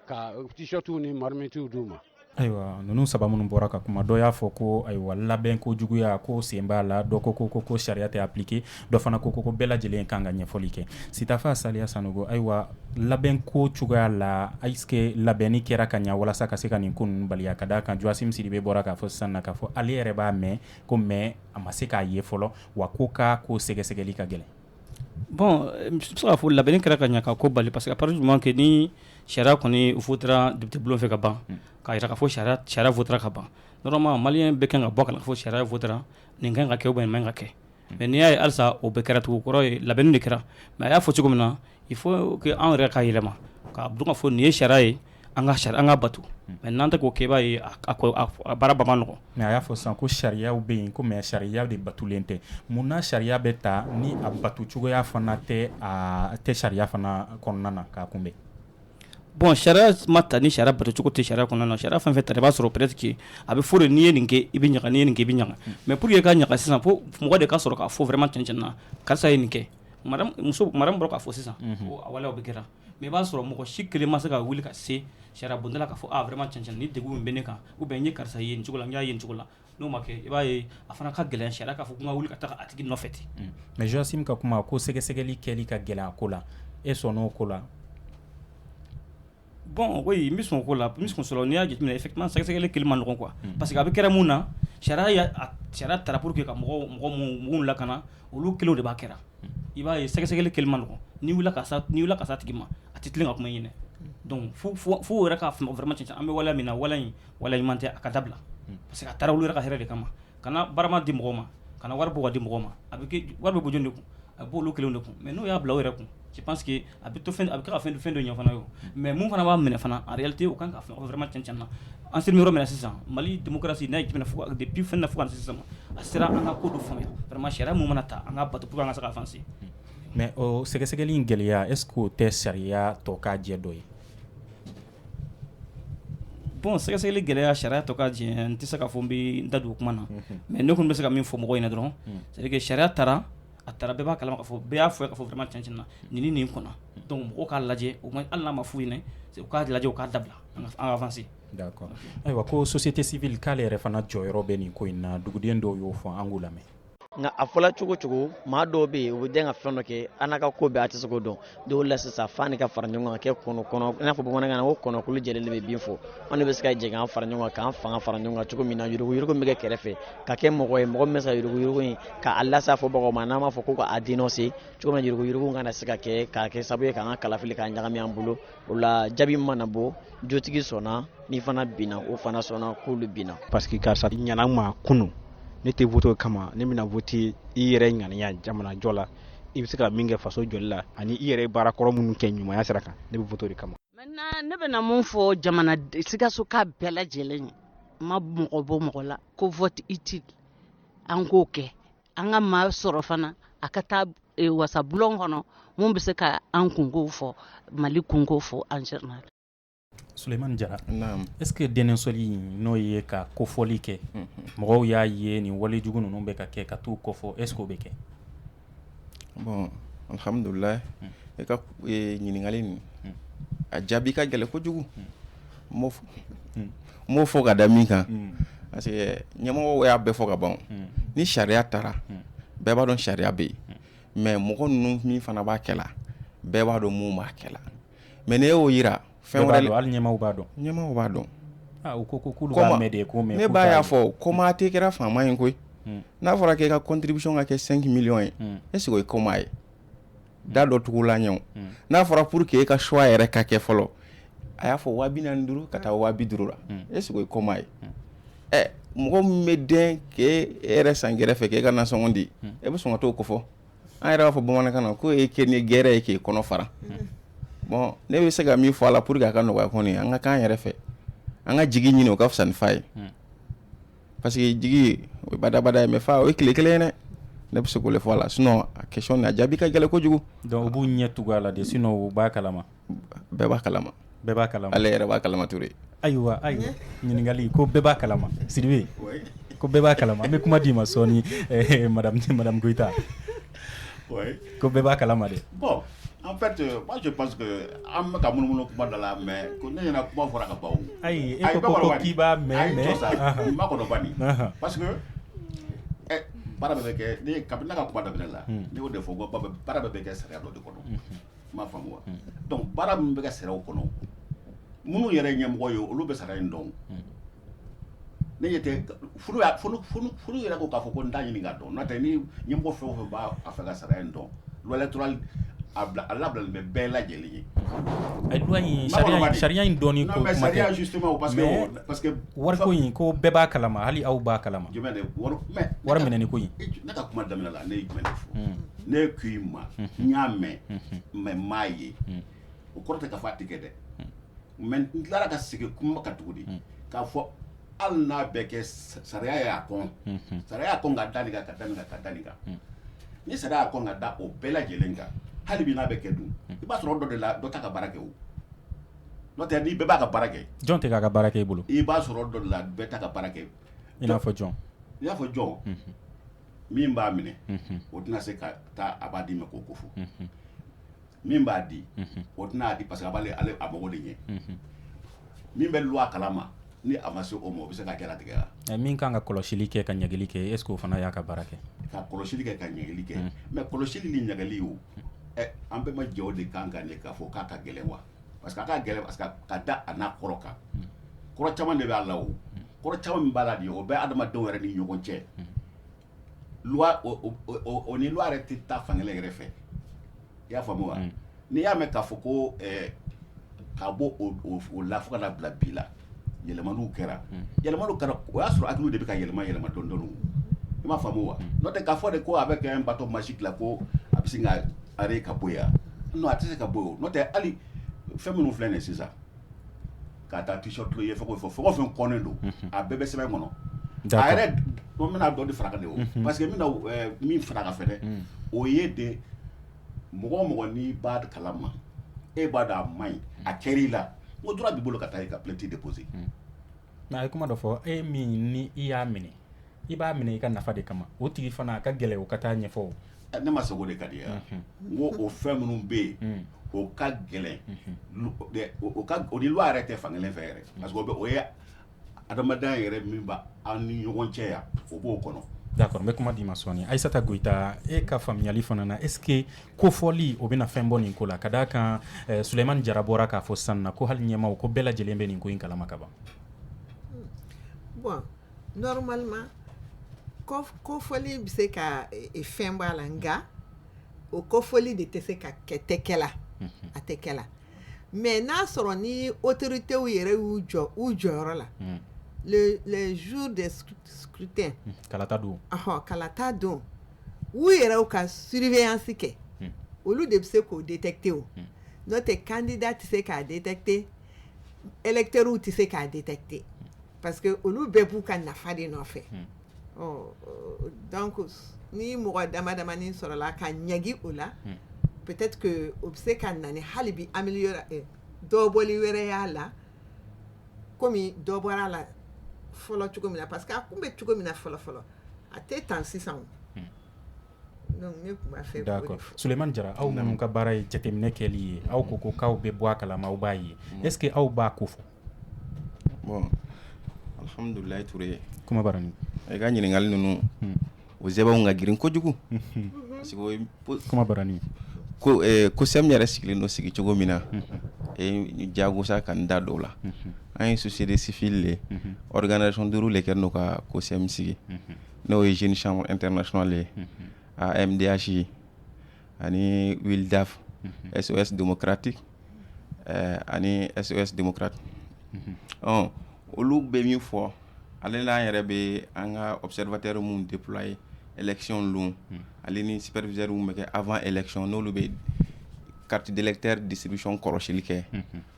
ka t-shirts ni marmites d'u ma. ayiwa ninnu saba minnu bɔra ka kuma dɔ y'a fɔ ko ayiwa labɛn ko juguya ko sen b'a la dɔ ko sariya tɛ appliquer dɔ fana ko bɛɛ lajɛlen kan ka ɲɛfɔli kɛ Sitafa Saliya Sanogo ayiwa labɛn ko cogoya la est-ce que labɛnni kɛra ka ɲɛ walasa ka se ka nin ko ninnu baliya ka d'a kan Joasim Sidibe bɔra k'a fɔ sisan na k'a fɔ ale yɛrɛ b'a mɛn ko mais a ma se k'a ye fɔlɔ wa ko sɛgɛsɛgɛli ka gɛlɛn. Bon n bɛ se k'a fɔ labɛnni kɛra ka ɲɛ ka ko bali parce que à partir du moment que ni sariya kɔni votera député bulon fɛ ka ban k'a jira k'a fɔ sariya votera ka ban normalement maliyɛn bɛɛ kan ka bɔ ka na fɔ sariya votera nin kan ka kɛ ou bien nin man ka kɛ mais n'i y'a ye halisa o bɛɛ kɛra tugun kɔrɔ ye labɛnni de kɛra mais a y'a fɔ cogo min na il faut que an yɛrɛ ka yɛlɛma k'a dɔn k'a fɔ nin ye sariya ye an ka bato mais n'an tɛ k'o kɛ i b'a ye a baara ba ma nɔgɔ. mais a y'a fɔ sisan ko sariyaw bɛ yen ko mais sariya de batulen tɛ mun na sariya bɛ ta ni a batu cogoya fana tɛ sariya fana kɔnɔna na k'a kunbɛn. Bon sariya ma ta ni sariya bato cogo tɛ sariya kɔnɔna na sariya fɛn fɛn ta i b'a sɔrɔ peut-être que a bɛ fɔ de n'i ye nin kɛ i bɛ ɲaga n'i ye nin kɛ i bɛ ɲaga mais pour que ka ɲaga sisan fo mɔgɔ de ka sɔrɔ k'a fɔ vraiment cɛn na karisa ye nin kɛ madame bɔra k'a fɔ sisan a waleyaw bɛ kɛra mais i b'a sɔrɔ mɔgɔ si kelen ma se ka wuli ka se sariya bondala k'a fɔ vraiment cɛn ni degun min bɛ ne kan ou bien n ye karisa ye nin cogo la n y'a ye nin cogo la n'o ma kɛ i b'a ye a fana ka gɛlɛn sariya k'a fɔ ko n ka wuli ka taga a tigi nɔfɛ ten. mais Joasim ka kuma ko sɛgɛsɛgɛli kɛli ka gɛlɛn a ko la e sɔnn'o ko la. Bon oui n bɛ sɔn o ko la n bɛ sɔn sɔrɔ n'i y'a jateminɛ effectivement sɛgɛsɛgɛli kɛli man nɔgɔn quoi parce que a bɛ kɛra mun na sariya taara pour que ka mɔgɔ mun lakana olu kelenw de b'a kɛra i b'a ye sɛgɛsɛgɛli kɛli man nɔgɔn n'i wulila ka s'a tigi ma a tɛ tilen ka kuma ɲinɛ donc fo yɛrɛ k'a faamu vraiment cɛn an bɛ waleya min na waleya ɲuman tɛ a ka dabila parce que a taara olu yɛrɛ ka hɛrɛ de kama kana barama di mɔgɔw ma kana wari bɔ ka di mɔgɔw ma wari bɛ bɔ jɔn de kun a b'olu kelenw de kun mais n'o y'a bila o yɛrɛ kun je pense que a bɛ kɛ ka fɛn dɔ ɲɛ fana ye mais mun fana b'a minɛ fana en réalité o kan ka fɛn vraiment cɛn na an sera yɔrɔ min na sisan Mali démocratie n'a ye jumɛn fɔ depuis fɛn na fo ka na se sisan a sera an ka ko dɔ faamuya vraiment sariya mun mana ta an ka bato pour que an ka se ka avancer. mais o sɛgɛsɛgɛli in gɛlɛya est ce que o tɛ sariya tɔ k'a jɛ dɔ ye. bon sɛgɛsɛgɛli gɛlɛya sariya tɔ k'a jɛ n tɛ se k'a fɔ n bɛ n da don o kuma na mais ne kɔni bɛ se ka min fɔ mɔgɔw ɲɛna dɔrɔn c'est à dire que sariya taara a taara bɛɛ b'a kalama k'a fɔ bɛɛ y'a fɔ k'a fɔ vraiment cɛn na nin kɔnɔ donc mɔgɔw k'a lajɛ o ma hali n'a ma f'u ɲɛna u k'a lajɛ u k'a dabila an ka avancer. d'accord ayiwa ko société civile k'ale yɛrɛ fana jɔyɔrɔ bɛ nin ko in na duguden dɔw y'o fɔ an k'u lamɛn. nka a fɔla cogo cogo maa dɔw bɛ yen u bɛ den ka fɛn dɔ kɛ an n'a ka ko bɛɛ a tɛ se k'o dɔn dɔw la sisan f'a ni ka fara ɲɔgɔn kan kɛ kɔnɔ i n'a fɔ bamanankan na ko kɔnɔkulu jɛlen bɛ bin fɔ an de bɛ se ka jɛ k'an fara ɲɔgɔn kan k'an fanga fara ɲɔgɔn kan cogo min na yurugu min bɛ kɛ kɛrɛfɛ ka kɛ mɔgɔ ye mɔgɔ min bɛ se ka yurugu in k'a lasa fɔ bagaw ma n'an b'a fɔ ko k'a denɔ se cogo min na yurugu kana se ka kɛ k'a kɛ sababu ye k'an ka kalafili k'a ɲagami an bolo o la jaabi mana bɔ jotigi sɔnna ni fana binna o fana sɔnna k'olu binna. parce que karisa ɲana ma kunu ne tɛ vote kama ne bɛna vote i yɛrɛ ŋaniya jamana jɔ la i bɛ se ka min kɛ faso jɔli la ani i yɛrɛ baarakɔrɔ minnu kɛ ɲumanya sira kan ne bɛ vote de kama. maintenant ne bɛna mun fɔ jamana Sikaso ka bɛɛ lajɛlen ye ma mɔgɔ bɔ mɔgɔ la ko vote utile an k'o kɛ an ka maa sɔrɔ fana a ka taa wasabulon kɔnɔ mun bɛ se ka an kunkow fɔ Mali kunkow fɔ en général. Suleiman Jara, est-ce que denensoli n'o ye ka kofɔli kɛ mɔgɔw y'a ye nin walejugu ninnu bɛ ka kɛ ka t'u kɔfɔ est-ce que o bɛ kɛ? Bon, alhamdulillah e ka ɲininkali nin a jaabi ka gɛlɛn kojugu m'o fɔ ka da min kan parce que ɲɛmɔgɔw y'a bɛɛ fɔ ka ban ni sariya taara bɛɛ b'a dɔn sariya bɛ yen mais mɔgɔ ninnu min fana b'a kɛla bɛɛ b'a dɔn mun b'a kɛla mais ne y'o yira fɛn wɛrɛ hali ɲɛmaaw b'a dɔn ɲɛmaaw b'a dɔn u ko k'olu b'a mɛn de ko mɛ ne b'a y'a fɔ koma tɛ kɛra faama ye koyi n'a fɔra k'e ka contribution ka kɛ 5 millions ye est-ce que o ye koma ye da dɔ tugu la ɲɛw n'a fɔra pour que e ka choix yɛrɛ ka kɛ fɔlɔ a y'a fɔ 245 ka taa 250 la est-ce que o ye koma ye mɔgɔ min bɛ den k'e yɛrɛ san gɛrɛfɛ k'e ka nasɔngɔ di e bɛ sɔn ka t'o kofɔ an yɛrɛ b'a fɔ bamanankan na ko e kɛ ni gɛrɛ ye k'e kɔnɔ fara bon ne bɛ se ka min fɔ a la pour que a ka nɔgɔya kɔni an ka k'an yɛrɛ fɛ an ka jigi ɲini o ka fisa ni fa ye parce que jigi o ye badabada ye mais fa o ye tile kelen ye dɛ ne bɛ se k'o le fɔ a la sinon a question a jaabi ka gɛlɛn kojugu. donc u b'u ɲɛ tugu a la de sinon u b'a kalama. bɛɛ b'a kalama. bɛɛ b'a kalama. ale yɛrɛ b'a kalama Ture. ayiwa ɲininkali ko bɛɛ b'a kalama Sidibe ko bɛɛ b'a kalama an bɛ kuma d'i ma sɔɔni madame Goïta ko bɛɛ b'a kalama de. bon en fait moi je pense que an bɛ ka munumunu kuma da la mais ko ne ɲɛna kuma fɔra ka ban. ayi e ko k'i b'a mɛn mais n ma kɔnɔ bani parce que baara bɛɛ bɛ kɛ ne kabini ne ka kuma daminɛ la ne y'o de fɔ ko baara bɛɛ bɛ kɛ sariya dɔ de kɔnɔ n m'a faamu wa donc baara min bɛ kɛ sariyaw kɔnɔ minnu yɛrɛ ɲɛmɔgɔ ye olu bɛ sariya in dɔn ne ɲɛ tɛ furu yɛrɛ ko k'a fɔ ko n t'a ɲini k'a dɔn n'o tɛ ni ɲɛmɔgɔ fɛn o fɛn b'a fɛ ka sariya in dɔn loi électorale a labilalen bɛ bɛɛ lajɛlen ye. sariya in dɔɔni ko kuma tɛ sariya justement parce que wariko in ko bɛɛ b'a kalama hali aw b'a kalama. jumɛn de wari minɛni ko in. ne ka kuma daminɛ la ne ye jumɛn de fɔ ne ko i ma n y'a mɛn mais n m'a ye o kɔrɔ tɛ k'a fɔ a tɛ kɛ dɛ mais n tilara ka segin kuma kan tuguni k'a fɔ hali n'a bɛ kɛ sariya y'a kɔn sariya y'a kɔn ka da nin kan ka da nin kan ka da nin kan ni sariya y'a kɔn ka da o bɛɛ lajɛlen kan hali bi n'a bɛ kɛ dun i b'a sɔrɔ dɔ de la dɔ t'a ka baara kɛ o n'o tɛ ni bɛɛ b'a ka baara kɛ. jɔn tɛ k'a ka baara kɛ i bolo. i b'a sɔrɔ dɔ de la bɛɛ t'a ka baara kɛ. i n'a fɔ jɔn. i n'a fɔ jɔn min b'a minɛ o tɛna se ka taa a b'a di ma k'o ko fɔ min b'a di o tɛna di parce que a b'ale a mago de ɲɛ min bɛ loi kalama ni a ma se o ma o bɛ se ka jaratigɛ la. min kan ka kɔlɔsili kɛ ka ɲagili kɛ est ce que o fana y'a ka baara kɛ. ka kɔlɔsili kɛ ka ɲagili kɛ mais kɔlɔsili ni ɲagali o an bɛɛ ma jɛ o de kan kan de k'a fɔ k'a ka gɛlɛn wa parce que a ka gɛlɛn parce que ka da a n'a kɔrɔ kan kɔrɔ caman de b'a la o kɔrɔ caman min b'a la de o bɛ adamadenw yɛrɛ ni ɲɔgɔn cɛ loi o ni loi yɛrɛ tɛ taa fankelen yɛrɛ fɛ i y'a faamu wa n'i y'a mɛn k'a fɔ ko ka bɔ o la fo ka na bila bi la yɛlɛmaniw kɛra o y'a sɔrɔ hakiliw de bɛ ka yɛlɛma dɔɔni dɔɔni i m'a faamu wa n'o tɛ k'a fɔ de ko a bɛ kɛ bateau magique la ko a bɛ sin ka arrêt ka bɔ yan non a tɛ se ka bɔ yen n'o tɛ hali fɛn minnu filɛ nin ye sisan k'a taa t-shirt ye fɛn o fɛn kɔnnen don a bɛɛ bɛ sɛbɛn kɔnɔ a yɛrɛ o bɛna dɔ de fara kan de o parce que min fara kan fɛnɛ o ye de mɔgɔ o mɔgɔ n'i b'a kalama e b'a dɔn a man ɲi a kɛr'i la n ko droit b'i bolo ka taa i ka plainte déposer. mais a ye kuma dɔ fɔ e min ni i y'a minɛ i b'a minɛ i ka nafa de kama o tigi fana a ka gɛlɛn o ka taa ɲɛfɔ ne ma se o de ka di yan n ko o fɛn minnu bɛ yen o ka gɛlɛn o ni loi yɛrɛ tɛ fankelen fɛ yɛrɛ parce que o ye adamadenya yɛrɛ min b'a an ni ɲɔgɔn cɛ yan o b'o kɔnɔ D'accord, mais comment dit ma soni Aïssata Goïta e ka famiyali fana na est-ce que ko foli o bena fɛn bɔ nin ko la ka da kan Suleiman Jara bɔra k'a fɔ sisan na ko hali ɲɛmaw ko bɛɛ lajɛlen bɛ nin ko in kalama ka ban. Bon, normalement ko foli bɛ se ka fɛn bɔ a la nka o ko foli de tɛ se ka kɛ tɛ kɛ la a tɛ kɛ la mais n'a sɔrɔ ni autorité u yɛrɛ y'u jɔ u jɔyɔrɔ la les jours des scrutins kalata don kalata don u yɛrɛ u ka surveillance kɛ olu de bɛ se k'o détecter o n'o tɛ candidat tɛ se k'a détecter électeurs tɛ se k'a détecter parce que olu bɛɛ b'u ka nafa de nɔfɛ donc ni mɔgɔ dama damani sɔrɔla ka ɲɛgi o la peut-être que o bɛ se ka na ni hali bi améliorer dɔ bɔli wɛrɛ y'a la komi dɔ bɔra la fɔlɔ cogo min na parce que a kun bɛ cogo min na fɔlɔ a tɛ tan sisan o donc ne tun b'a fɛ. D'accord. Suleiman Jara aw minnu ka baara ye jateminɛ kɛli ye aw ko k'aw bɛ bɔ a kalama aw b'a ye est-ce que aw b'a ko fɔ. Bon alhamdulilayi Ture. Kuma bara ni. I ka ɲininkali ninnu o zɛbɛnw ka girin kojugu. Kuma bara ni. Ko COSEM yɛrɛ sigilen don sigi cogo min na jagosa ka n da dɔw la an ye société civile le organisation 5 le kɛra n'o ka COSEM sigi n'o ye Jeune Chambre Internationale ye AMDH ani WILDAF SOS Démocratique ani SOS Démocrate olu bɛ min fɔ ale n'an yɛrɛ bɛ an ka observateur mun déployer élection long ale ni superviseur mun bɛ kɛ avant élection n'olu bɛ carte d'électeur distribution kɔlɔsili kɛ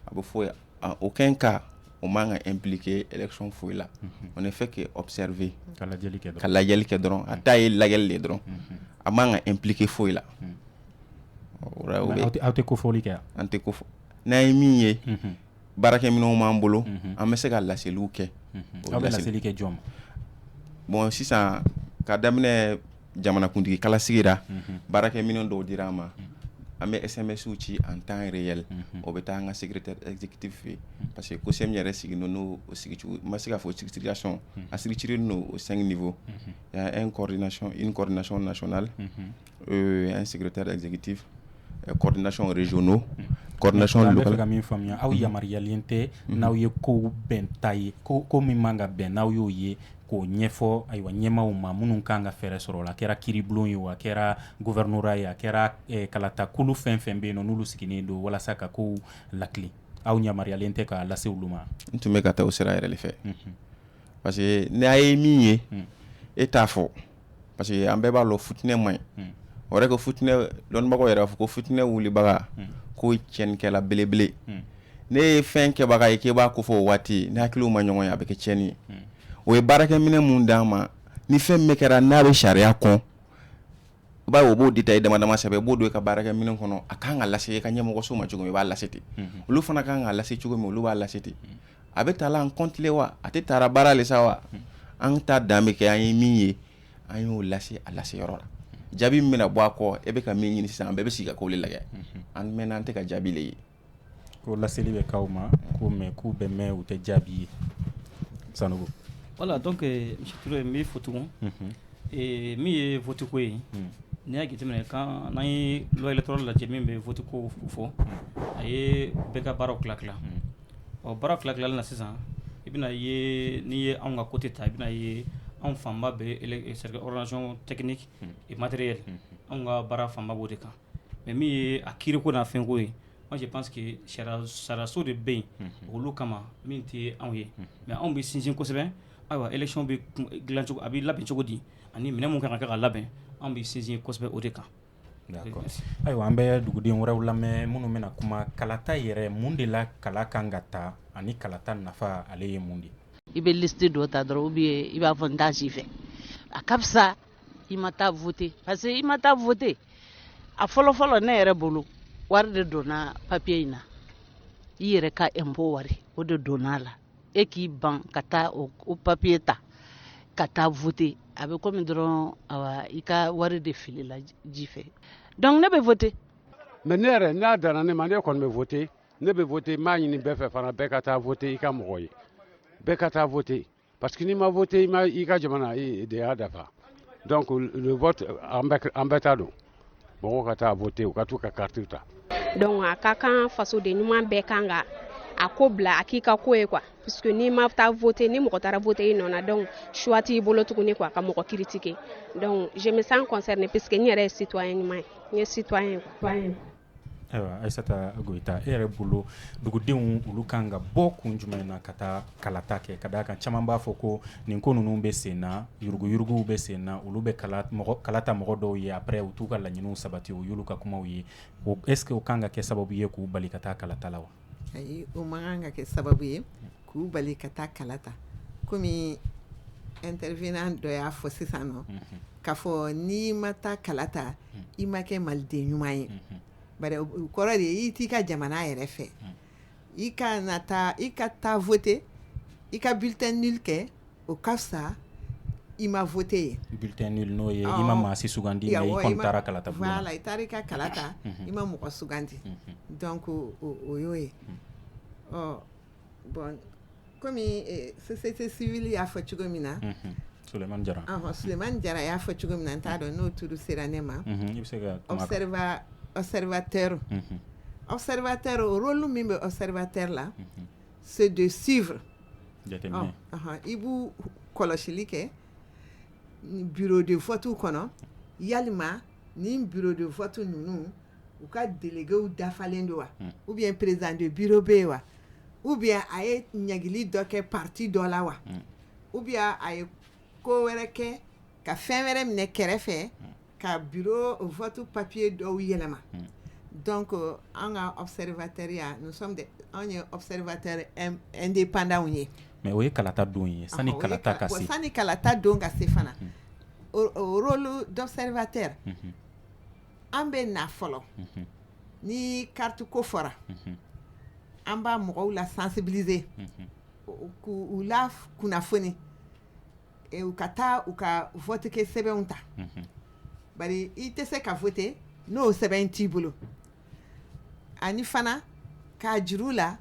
a bɛ fɔ en aucun cas o man ka impliquer élection foyi la on ne fait que observer ka lajɛli kɛ dɔrɔn a ta ye lajɛli de dɔrɔn a man ka impliquer foyi la aw tɛ ko fɔli kɛ an tɛ ko fɔ n'an ye min ye baarakɛminɛnw b'an bolo an bɛ se ka laseliw kɛ aw bɛ laseli kɛ jɔn ma bon sisan ka daminɛ jamanakuntigi kalasigi ra baarakɛminɛn dɔw dira an ma an bɛ SMS'u ci en temps réel o bɛ taa an ka secrétaire exécutif fɛ parce que COSEM yɛrɛ sigi n'o sigicogo ma se ka fɔ situation a sigicilen no au 5 niveaux il y a une coordination nationale un secrétaire exécutif coordination régionaux coordination locale ka min faamuya aw yamariyalen tɛ n'aw ye kow bɛn ta ye ko min man ka bɛn n'aw y'o ye k'o ɲɛfɔ ayiwa ɲɛmaw ma minnu kan ka fɛɛrɛ sɔrɔ o la a kɛra kiribulon ye a kɛra gouvernorat ye a kɛra kalata kulu fɛn fɛn bɛ yen nɔ n'olu sigilen don walasa ka kow lakili aw yamariyalen tɛ k'a lase olu ma. n tun bɛ ka taa o sira yɛrɛ de fɛ parce que n'a ye min ye e t'a fɔ parce que an bɛɛ b'a lɔ futinɛ man ɲi o yɛrɛ ko futinɛ dɔnnibagaw yɛrɛ b'a fɔ ko futinɛ wulibaga ko tiɲɛnikɛla belebele ne ye fɛn kɛbaga ye k'e b'a ko fɔ o waati ni hakiliw ma ɲɔgɔn ye a bɛ kɛ tiɲɛni ye o ye baarakɛminɛ mun d'an ma ni fɛn min kɛra n'a bɛ sariya kɔn i b'a ye o b'o détail dama dama sɛbɛn i b'o don i ka baarakɛminɛ kɔnɔ a kan ka lase i ka ɲɛmɔgɔso ma cogo min i b'a lase ten olu fana kan ka lase cogo min olu b'a lase ten a bɛ taa la en compte le wa a tɛ taara baara le sa wa an ta dan bɛ kɛ an ye min ye an y'o lase a lase yɔrɔ la jaabi min bɛna bɔ a kɔ e bɛ ka min ɲini sisan an bɛɛ bɛ sigi ka k'o le lajɛ an mɛnna an tɛ ka jaabi le ye ko laseli bɛ k'aw ma ko mais k'u bɛ mɛn u tɛ jaabi ye Sanogo. Voilà, donc M. Touré mi fotugon et mi vote ko ye ni y'a jateminɛ kan n'an ye loi électorale lajɛ min bɛ vote ko fɔ a ye bɛɛ ka baaraw tila tila ɔ baaraw tila tilali na sisan i bɛna ye n'i ye anw ka côté ta i bɛna ye anw fanba bɛ organisation technique et matériel anw ka baara fanba b'o de kan mais min ye a kiiriko n'a fɛnko ye moi je pense que sariyaso de bɛ yen olu kama min tɛ anw ye mais anw bɛ sinsin kosɛbɛ ayiwa élection bɛ dilan cogo a bɛ labɛn cogo di ani minɛn mun kan ka kɛ ka labɛn anw bɛ sinsin kosɛbɛ o de kan. D'accord. Ayiwa an bɛ duguden wɛrɛw lamɛn minnu bɛna kuma kalata yɛrɛ mun de la kala kan ka ta ani kalata nafa ale ye mun de. I bɛ liste dɔ ta dɔrɔn ou bien i b'a fɔ n t'a si fɛ a ka fisa i ma taa voter parce que i ma taa voter a fɔlɔ-fɔlɔ ne yɛrɛ bolo wari de donna papier in na i yɛrɛ ka impôt wari o de donna la e k'i ban ka taa o papier ta ka taa voter a bɛ komi dɔrɔn awa i ka wari de filila ji fɛ donc ne bɛ voter. mais ne yɛrɛ n'a danna ne ma ne kɔni bɛ voter ne bɛ voter m'a ɲini bɛɛ fɛ fana bɛɛ ka taa voter i ka mɔgɔ ye bɛɛ ka taa voter parce que n'i ma voter i ka jamana de y'a dafa donc le vote en bɛ taa don mɔgɔw ka taa voter u ka t'u ka carte ta. Donc a ka kan fasoden ɲuman bɛɛ kan ka a ko bila a k'i ka ko ye quoi puisque n'i ma taa voter ni mɔgɔ taara voter i nɔ na donc choix t'i bolo tuguni quoi ka mɔgɔ critiquer donc je me sens concernée puisque n yɛrɛ ye citoyen ɲuman ye n ye citoyen quoi. Ayiwa Aissata Goita e yɛrɛ bolo dugudenw olu kan ka bɔ kun jumɛn na ka taa kalata kɛ ka d'a kan caman b'a fɔ ko nin ko ninnu bɛ sen na yuruguyuruguw bɛ sen na olu bɛ kalata mɔgɔ dɔw ye après u t'u ka laɲiniw sabati o y'olu ka kumaw ye est ce que o kan ka kɛ sababu ye k'u bali ka taa kalata la wa? Ayi o man kan ka kɛ sababu ye k'u bali ka taa kalata komi intervenant dɔ y'a fɔ sisan nɔ k'a fɔ n'i ma taa kalata i ma kɛ maliden ɲuman ye. Bari o kɔrɔ de ye i t'i ka jamana yɛrɛ fɛ i ka taa voter i ka bulletin nul kɛ o ka fisa i ma voter ye. Bulletin nul n'o ye i ma maa si sugandi mais i kɔni taara kalata bulon na. Voilà i taara i ka kalata i ma mɔgɔ sugandi donc o y'o ye. Bon komi société civile y'a fɔ cogo min na Sulemani Jara Sulemani Jara y'a fɔ cogo min na n t'a dɔn n'o turu sera ne ma observateur o rôle min bɛ observateur la c'est de suivre i b'u kɔlɔsili kɛ bureau de vote kɔnɔ yalima ni bureau de vote ninnu u ka délégués dafalen don wa ou bien président de bureau bɛ yen wa ou bien a ye ɲagili dɔ kɛ parti dɔ la wa ou bien a ye ko wɛrɛ kɛ ka fɛn wɛrɛ minɛ kɛrɛfɛ ka bureau vote papier dɔw yɛlɛma donc an ka observateur ya nous sommes an ye observateur indépendant ye mais o ye kalata don ye sani kalata ka se sani kalata don ka se fana o rôle d'observateur an bɛ na fɔlɔ ni carte ko fɔra an b'a mɔgɔw la sensibiliser k'u la kunnafoni u ka taa u ka vote kɛ sɛbɛnw ta bari i tɛ se ka voter n'o sɛbɛn t'i bolo ani fana k'a jiru la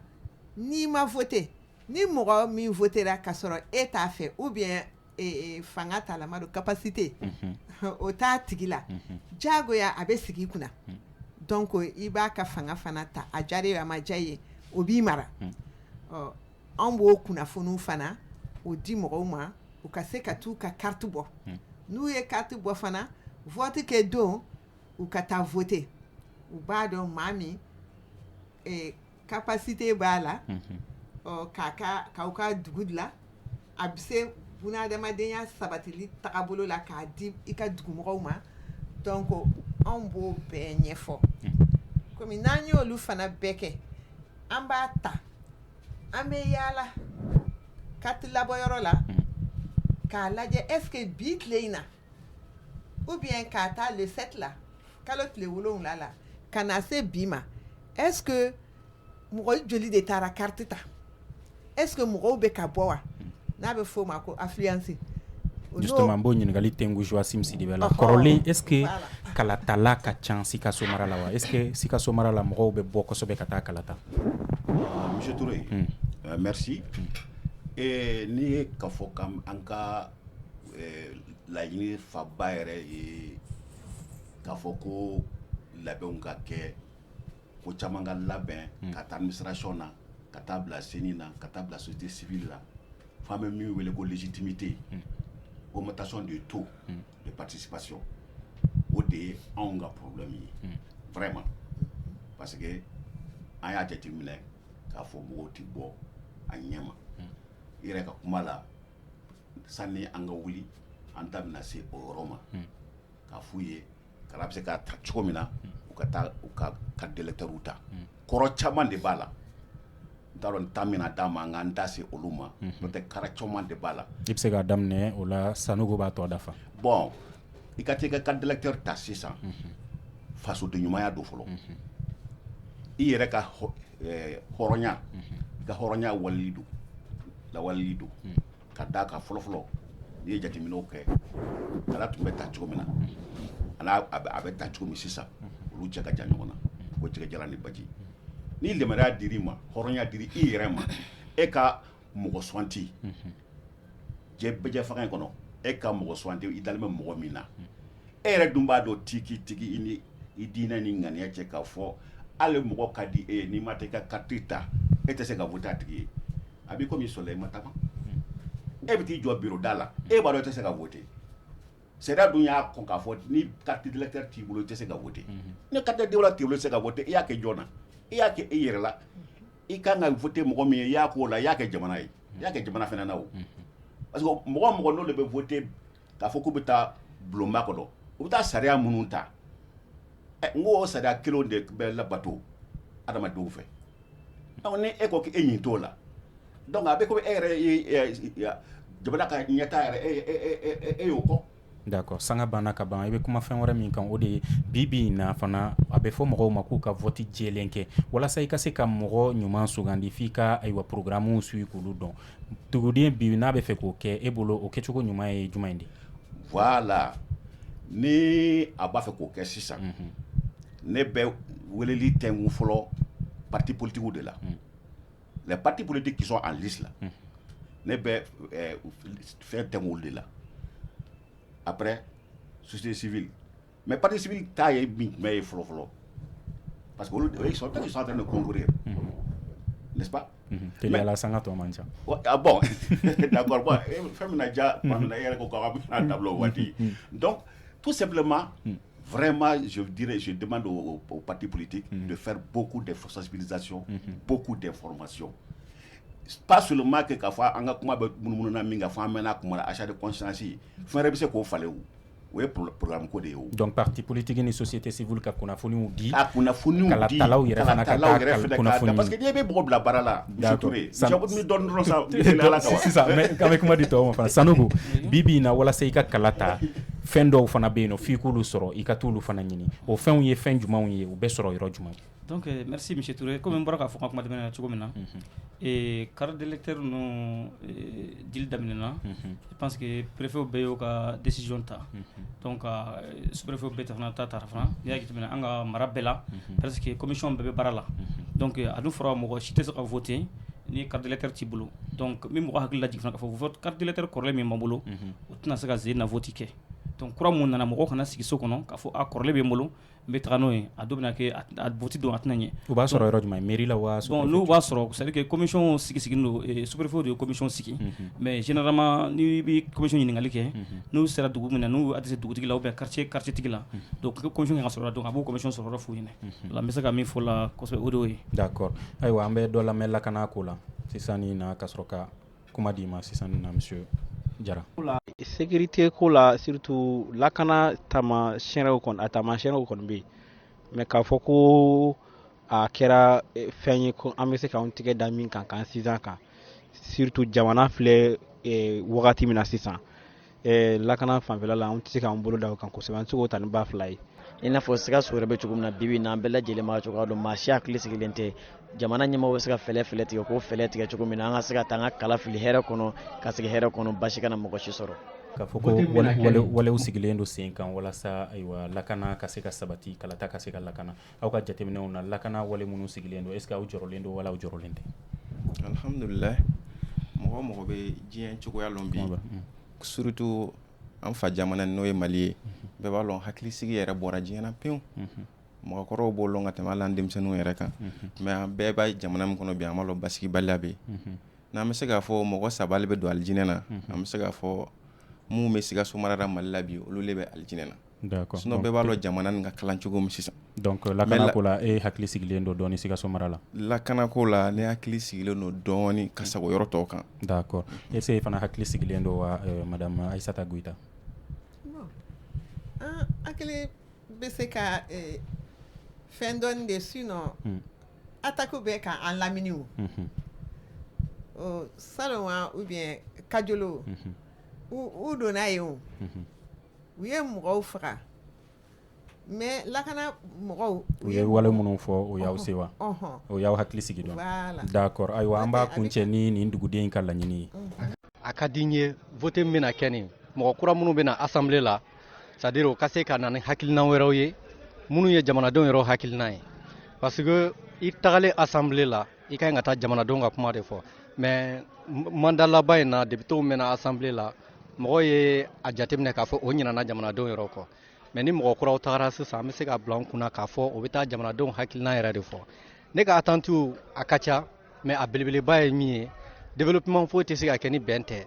n'i ma voter ni mɔgɔ min votera ka sɔrɔ e t'a fɛ ou bien fanga t'a la ma don capacité o t'a tigi la jagoya a bɛ sigi kunna donc i b'a ka fanga fana ta a diyara ye a ma diya ye o b'i mara an b'o kunnafoniw fana o di mɔgɔw ma u ka se ka t'u ka carte bɔ n'u ye carte bɔ fana vote kɛ don u ka taa voter u b'a dɔn maa min capacité b'a la k'aw ka dugu dilan a bɛ se bunadamadenya sabatili tagabolo la k'a di i ka dugumɔgɔw ma donc anw b'o bɛɛ ɲɛfɔ komi n'an y'olu fana bɛɛ kɛ an b'a ta an bɛ yaala carte labɔyɔrɔ la k'a lajɛ est-ce que bi tile in na ou bien k'a taa le 7 la kalo tile 7 la ka na se bi ma est-ce que mɔgɔ joli de taara carte ta est-ce que mɔgɔw bɛ ka bɔ wa n'a bɛ f'o ma ko affluence justement b'o ɲininkali tɛngu Joachim Sidibé la kɔrɔlen est-ce que kalatala ka ca Sikaso mara la wa est-ce que Sikaso mara la mɔgɔw bɛ bɔ kosɛbɛ ka taa kalata? Monsieur Touré merci n'i ye ka fɔ an ka laɲini faba yɛrɛ ye k'a fɔ ko labɛnw ka kɛ ko caman ka labɛn ka taa administration na ka taa bila CENI na ka taa bila société civile la f'an bɛ min wele ko légitimité augmentation du taux de participation o de ye anw ka problème ye vraiment parce que an y'a jateminɛ k'a fɔ mɔgɔw tɛ bɔ a ɲɛma i yɛrɛ ka kuma la sani an ka wuli an ta bɛna se o yɔrɔ ma k'a f'u ye kala bɛ se k'a ta cogo min na u ka taa u ka carte d'électeur ta kɔrɔ caman de b'a la n t'a dɔn n ta mina d'a ma an k'an da se olu ma n'o tɛ kara caman de b'a la i bɛ se k'a daminɛ o la Sanogo b'a tɔ dafa bon i ka t'i ka carte d'électeur ta sisan fasoden ɲumanya don fɔlɔ i yɛrɛ ka hɔrɔnya i ka hɔrɔnya lawaleli don ka d'a kan fɔlɔfɔlɔ n'i ye jateminɛw kɛ kala tun bɛ ta cogo min na a bɛ ta cogo min sisan olu cɛ ka jan ɲɔgɔn na ko cɛ jara ni baji ni lemɛrɛya dir'i ma hɔrɔnya diri i yɛrɛ ma e ka mɔgɔ suganti bɛjɛ fanga in kɔnɔ e ka mɔgɔ suganti i dalen bɛ mɔgɔ min na e yɛrɛ dun b'a dɔn tigi i ni i diinɛ ni ŋaniya cɛ k'a fɔ hali mɔgɔ ka di e ye n'i ma taa i ka carte ta e tɛ se ka voter a tigi ye a b'i komi sɔrɔla i ma taama e bɛ t'i jɔ bureau da la e b'a dɔn i tɛ se ka voter sariya dun y'a kɔn k'a fɔ ni carte d'électeur t'i bolo i tɛ se ka voter ni carte d'électeur t'i bolo i tɛ se ka voter i y'a kɛ jɔn na i y'a kɛ i yɛrɛ la i kan ka voter mɔgɔ min ye i y'a k'o la i y'a kɛ jamana ye i y'a kɛ jamana fana na o parce que mɔgɔ mɔgɔ n'olu bɛ voter k'a fɔ k'u bɛ taa bulonba kɔnɔ u bɛ taa sariya minnu ta n ko sariya kelenw de bɛ labato adamadenw fɛ donc ni e ko k'e ɲin t'o la donc a bɛ komi e yɛrɛ ye jamana ka ɲɛtaa yɛrɛ e y'o kɔ. D'accord, sanga banna ka ban i bɛ kuma fɛn wɛrɛ min kan o de ye bi in na fana a bɛ fɔ mɔgɔw ma k'u ka vote jɛlen kɛ walasa i ka se ka mɔgɔ ɲuman sugandi f'i ka ayiwa programmew suit k'olu dɔn tuguden bi n'a bɛ fɛ k'o kɛ e bolo o kɛcogo ɲuman ye jumɛn de. Voilà ni a b'a fɛ k'o kɛ sisan ne bɛ weleli tɛngu fɔlɔ parti politique de la les partis politiques qui sont en liste là ne bɛ fɛn tɛngu de la après société civile mais parti civil ta ye mais fɔlɔ parce que ils sont en train de concourir n'est-ce pas la sanga to mancha ah bon d'accord bon fɛn min na ja na yɛrɛ ko ka bɛ tableau wati donc tout simplement vraiment je demande aux partis politiques de faire beaucoup de sensibilisation beaucoup d'information pas seulement que k'a fɔ an ka kuma bɛ munumunu na min ka fɔ an mɛnna kuma la achat de conscience fɛn wɛrɛ bɛ se k'o falen o ye programme ko de ye o. Donc parti politique ni société civile ka kunnafoniw di. A kunnafoniw di kalatalaw yɛrɛ fana ka taa kunnafoni parce que n'i bɛ mɔgɔ bila baara la. d'accord ni dɔn dɔrɔn sa. sisan mais k'an bɛ kuma di tɔw ma fana Sanogo bi in na walasa i ka kala ta fɛn dɔw fana bɛ yen nɔ f'i k'olu sɔrɔ i ka t'olu fana ɲini o fɛnw ye fɛn jumɛnw ye u bɛ sɔrɔ yɔrɔ jumɛn. Donc merci monsieur Touré comme n bɔra k'a fɔ ka kuma tɛmɛna cogo min na carte d'électeur ninnu dili daminɛna je pense que préfet bɛɛ y'o ka décision ta donc sous-préfet bɛɛ fana ta tara fana n'i y'a jateminɛ an ka mara bɛɛ la presque commission bɛɛ bɛ baara la donc a dun fɔra mɔgɔ si tɛ se ka voter ni carte d'électeur t'i bolo donc min mɔgɔ hakili lajigin fana k'a fɔ vote carte d'électeur kɔrɔlen min b'an bolo o tɛna se ka zen na vote kɛ donc kura mun nana mɔgɔ kana sigi so kɔnɔ k'a fɔ a kɔrɔlen bɛ n bolo n bɛ taga n'o ye a dɔ bɛna kɛ a vote don a tɛna ɲɛ u b'a sɔrɔ yɔrɔ jumɛn mairie la wa bon n'u b'a sɔrɔ c'est à dire que commission sigi don sous-préfet de ye commission sigi mais généralement ni bɛ commission ɲininkali kɛ n'u sera dugu min na n'u a tɛ se dugutigi la ou bien quartier tigi la donc commission kan ka sɔrɔ donc a b'o commission sɔrɔ f'u ɲɛna la n bɛ se ka min fɔ la kosɛbɛ o de y'o ye. d'accord ayiwa an bɛ dɔ lamɛn lakana ko la sisan ni na ka sɔrɔ ka kuma di ma sisan ni na monsieur Jara. Sécurité ko la surtout lakana tamasiyɛnw kɔni a tamasiyɛnw kɔni bɛ yen mais k'a fɔ ko a kɛra fɛn ye ko an bɛ se k'an tigɛ da min kan k'an sinsin kan surtout jamana filɛ wagati min na sisan lakana fanfɛla la an tɛ se k'an bolo da o kan kosɛbɛ an tɛ se k'o ta ni ba fila ye. I n'a fɔ Sikaso yɛrɛ bɛ cogo min na bi na an bɛɛ lajɛlen b'a cogoya dɔn maa si hakili sigilen tɛ jamana ɲɛmaaw bɛ se ka fɛlɛ tigɛ k'o fɛlɛ tigɛ cogo min na an ka se ka taa an ka kala fili hɛrɛ kɔnɔ ka sigi hɛrɛ kɔnɔ basi kana mɔgɔ si sɔrɔ. K'a fɔ ko walew sigilen don sen kan walasa ayiwa lakana ka se ka sabati kalata ka se ka lakana aw ka jateminɛw na lakana wale minnu sigilen don est ce que aw jɔrɔlen don wala aw jɔrɔlen tɛ. Alhamdulillah mɔgɔ mɔgɔ bɛ diɲɛ cogoya lɔn bi surtout an fa jamana n'o ye Mali ye bɛɛ b'a lɔn hakili sigi yɛrɛ bɔra diɲɛ na pewu mɔgɔkɔrɔw b'o lɔn ka tɛmɛ hali an denmisɛnninw yɛrɛ kan mais an bɛɛ b'a jamana min kɔnɔ bi an b'a lɔn basigibaliya bɛ yen n'an bɛ se k'a fɔ mɔgɔ saba bɛ don alijinɛ na an bɛ se k'a fɔ mun bɛ Sikaso mara la Mali la bi olu le bɛ alijinɛ na. D'accord. Sinon bɛɛ b'a lɔn jamana nin ka kalan cogo min sisan. Donc lakana ko la e hakili sigilen don dɔɔni Sikaso mara la. Lakana ko la ne hakili sigilen don dɔɔni ka sago yɔrɔ tɔw kan. D'accord. Est-ce que fana hakili sigilen don wa madame Aissata Goïta? Hakili bɛ se ka fɛn dɔɔni de sinon attaque bɛ ka an lamini o salon wa ou bien kajolo u donna yen o u ye mɔgɔw faga mais lakana mɔgɔw u ye wale minnu fɔ o y'aw se wa o y'aw hakili sigi dɔn d'accord ayiwa an b'a kuncɛ ni nin duguden ka laɲini ye a ka di n ye vote min bɛna kɛ nin mɔgɔ kura minnu bɛna assemblée la c'est à dire o ka se ka na ni hakilina wɛrɛw ye minnu ye jamanadenw yɛrɛ hakilina ye parce que i tagalen assemblée la i ka ɲi ka taa jamanadenw ka kuma de fɔ mais mandat laban in na députés mɛna assemblée la mɔgɔ ye a jateminɛ k'a fɔ o ɲinana jamanadenw yɔrɔ kɔ mais ni mɔgɔ kuraw tagara sisan an bɛ se ka bila an kunna k'a fɔ o bɛ taa jamanadenw hakilina yɛrɛ de fɔ ne ka attentes a ka ca mais a belebeleba ye min ye développement foyi tɛ se ka kɛ ni bɛn tɛ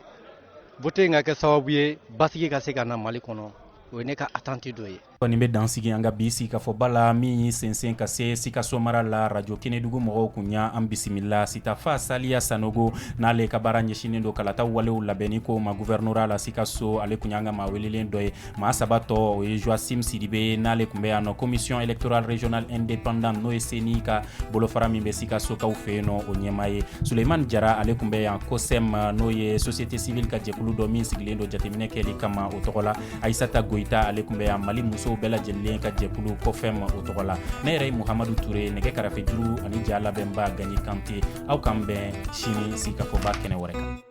vote in ka kɛ sababu ye basigi ka se ka na Mali kɔnɔ o ye ne ka attente dɔ ye. Nin bɛ dansigi an ka bi sigikafɔba la min y'i sɛnsɛn ka se Sikaso mara la radio Kenedugu mɔgɔw kun y'a an bisimila Sitafa Saliya Sanogo n'ale ka baara ɲɛsinen don kalata walew labɛnni ko ma gouvernorat la Sikaso ale kun y'an ka maa welelen dɔ ye maa saba tɔ o ye Joasim Sidibe n'ale kun bɛ yan nɔ commission électorale régionale indépendante n'o ye CENI ka bolofara min bɛ Sikaso kaw fɛ yen nɔ o ɲɛmaa ye Suleiman Jara ale kun bɛ yan COSEM n'o ye société civile ka jɛkulu dɔ min sigilen don jateminɛ kɛli kama o tɔgɔ la Aissata Goita ale kun bɛ yan Mali musow bɛɛ lajɛlen ka jɛkulu kɔfɛm o tɔgɔ la ne yɛrɛ ye Muhamadu Ture nɛgɛ karafe juru ani ja labɛnba Gagné Kanté aw kan bɛn sini sigikafɔba kɛnɛ wɛrɛ kan.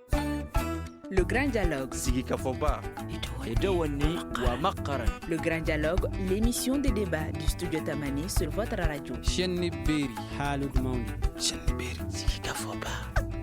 Le Grand Dialogue. Sigikafɔba. Edewani wa makaran. Le Grand Dialogue, l'émission de débat du studio Tamani sur votre radio. Chaîne Beri. Halud Mauni. Chaîne Beri. Sigikafɔba.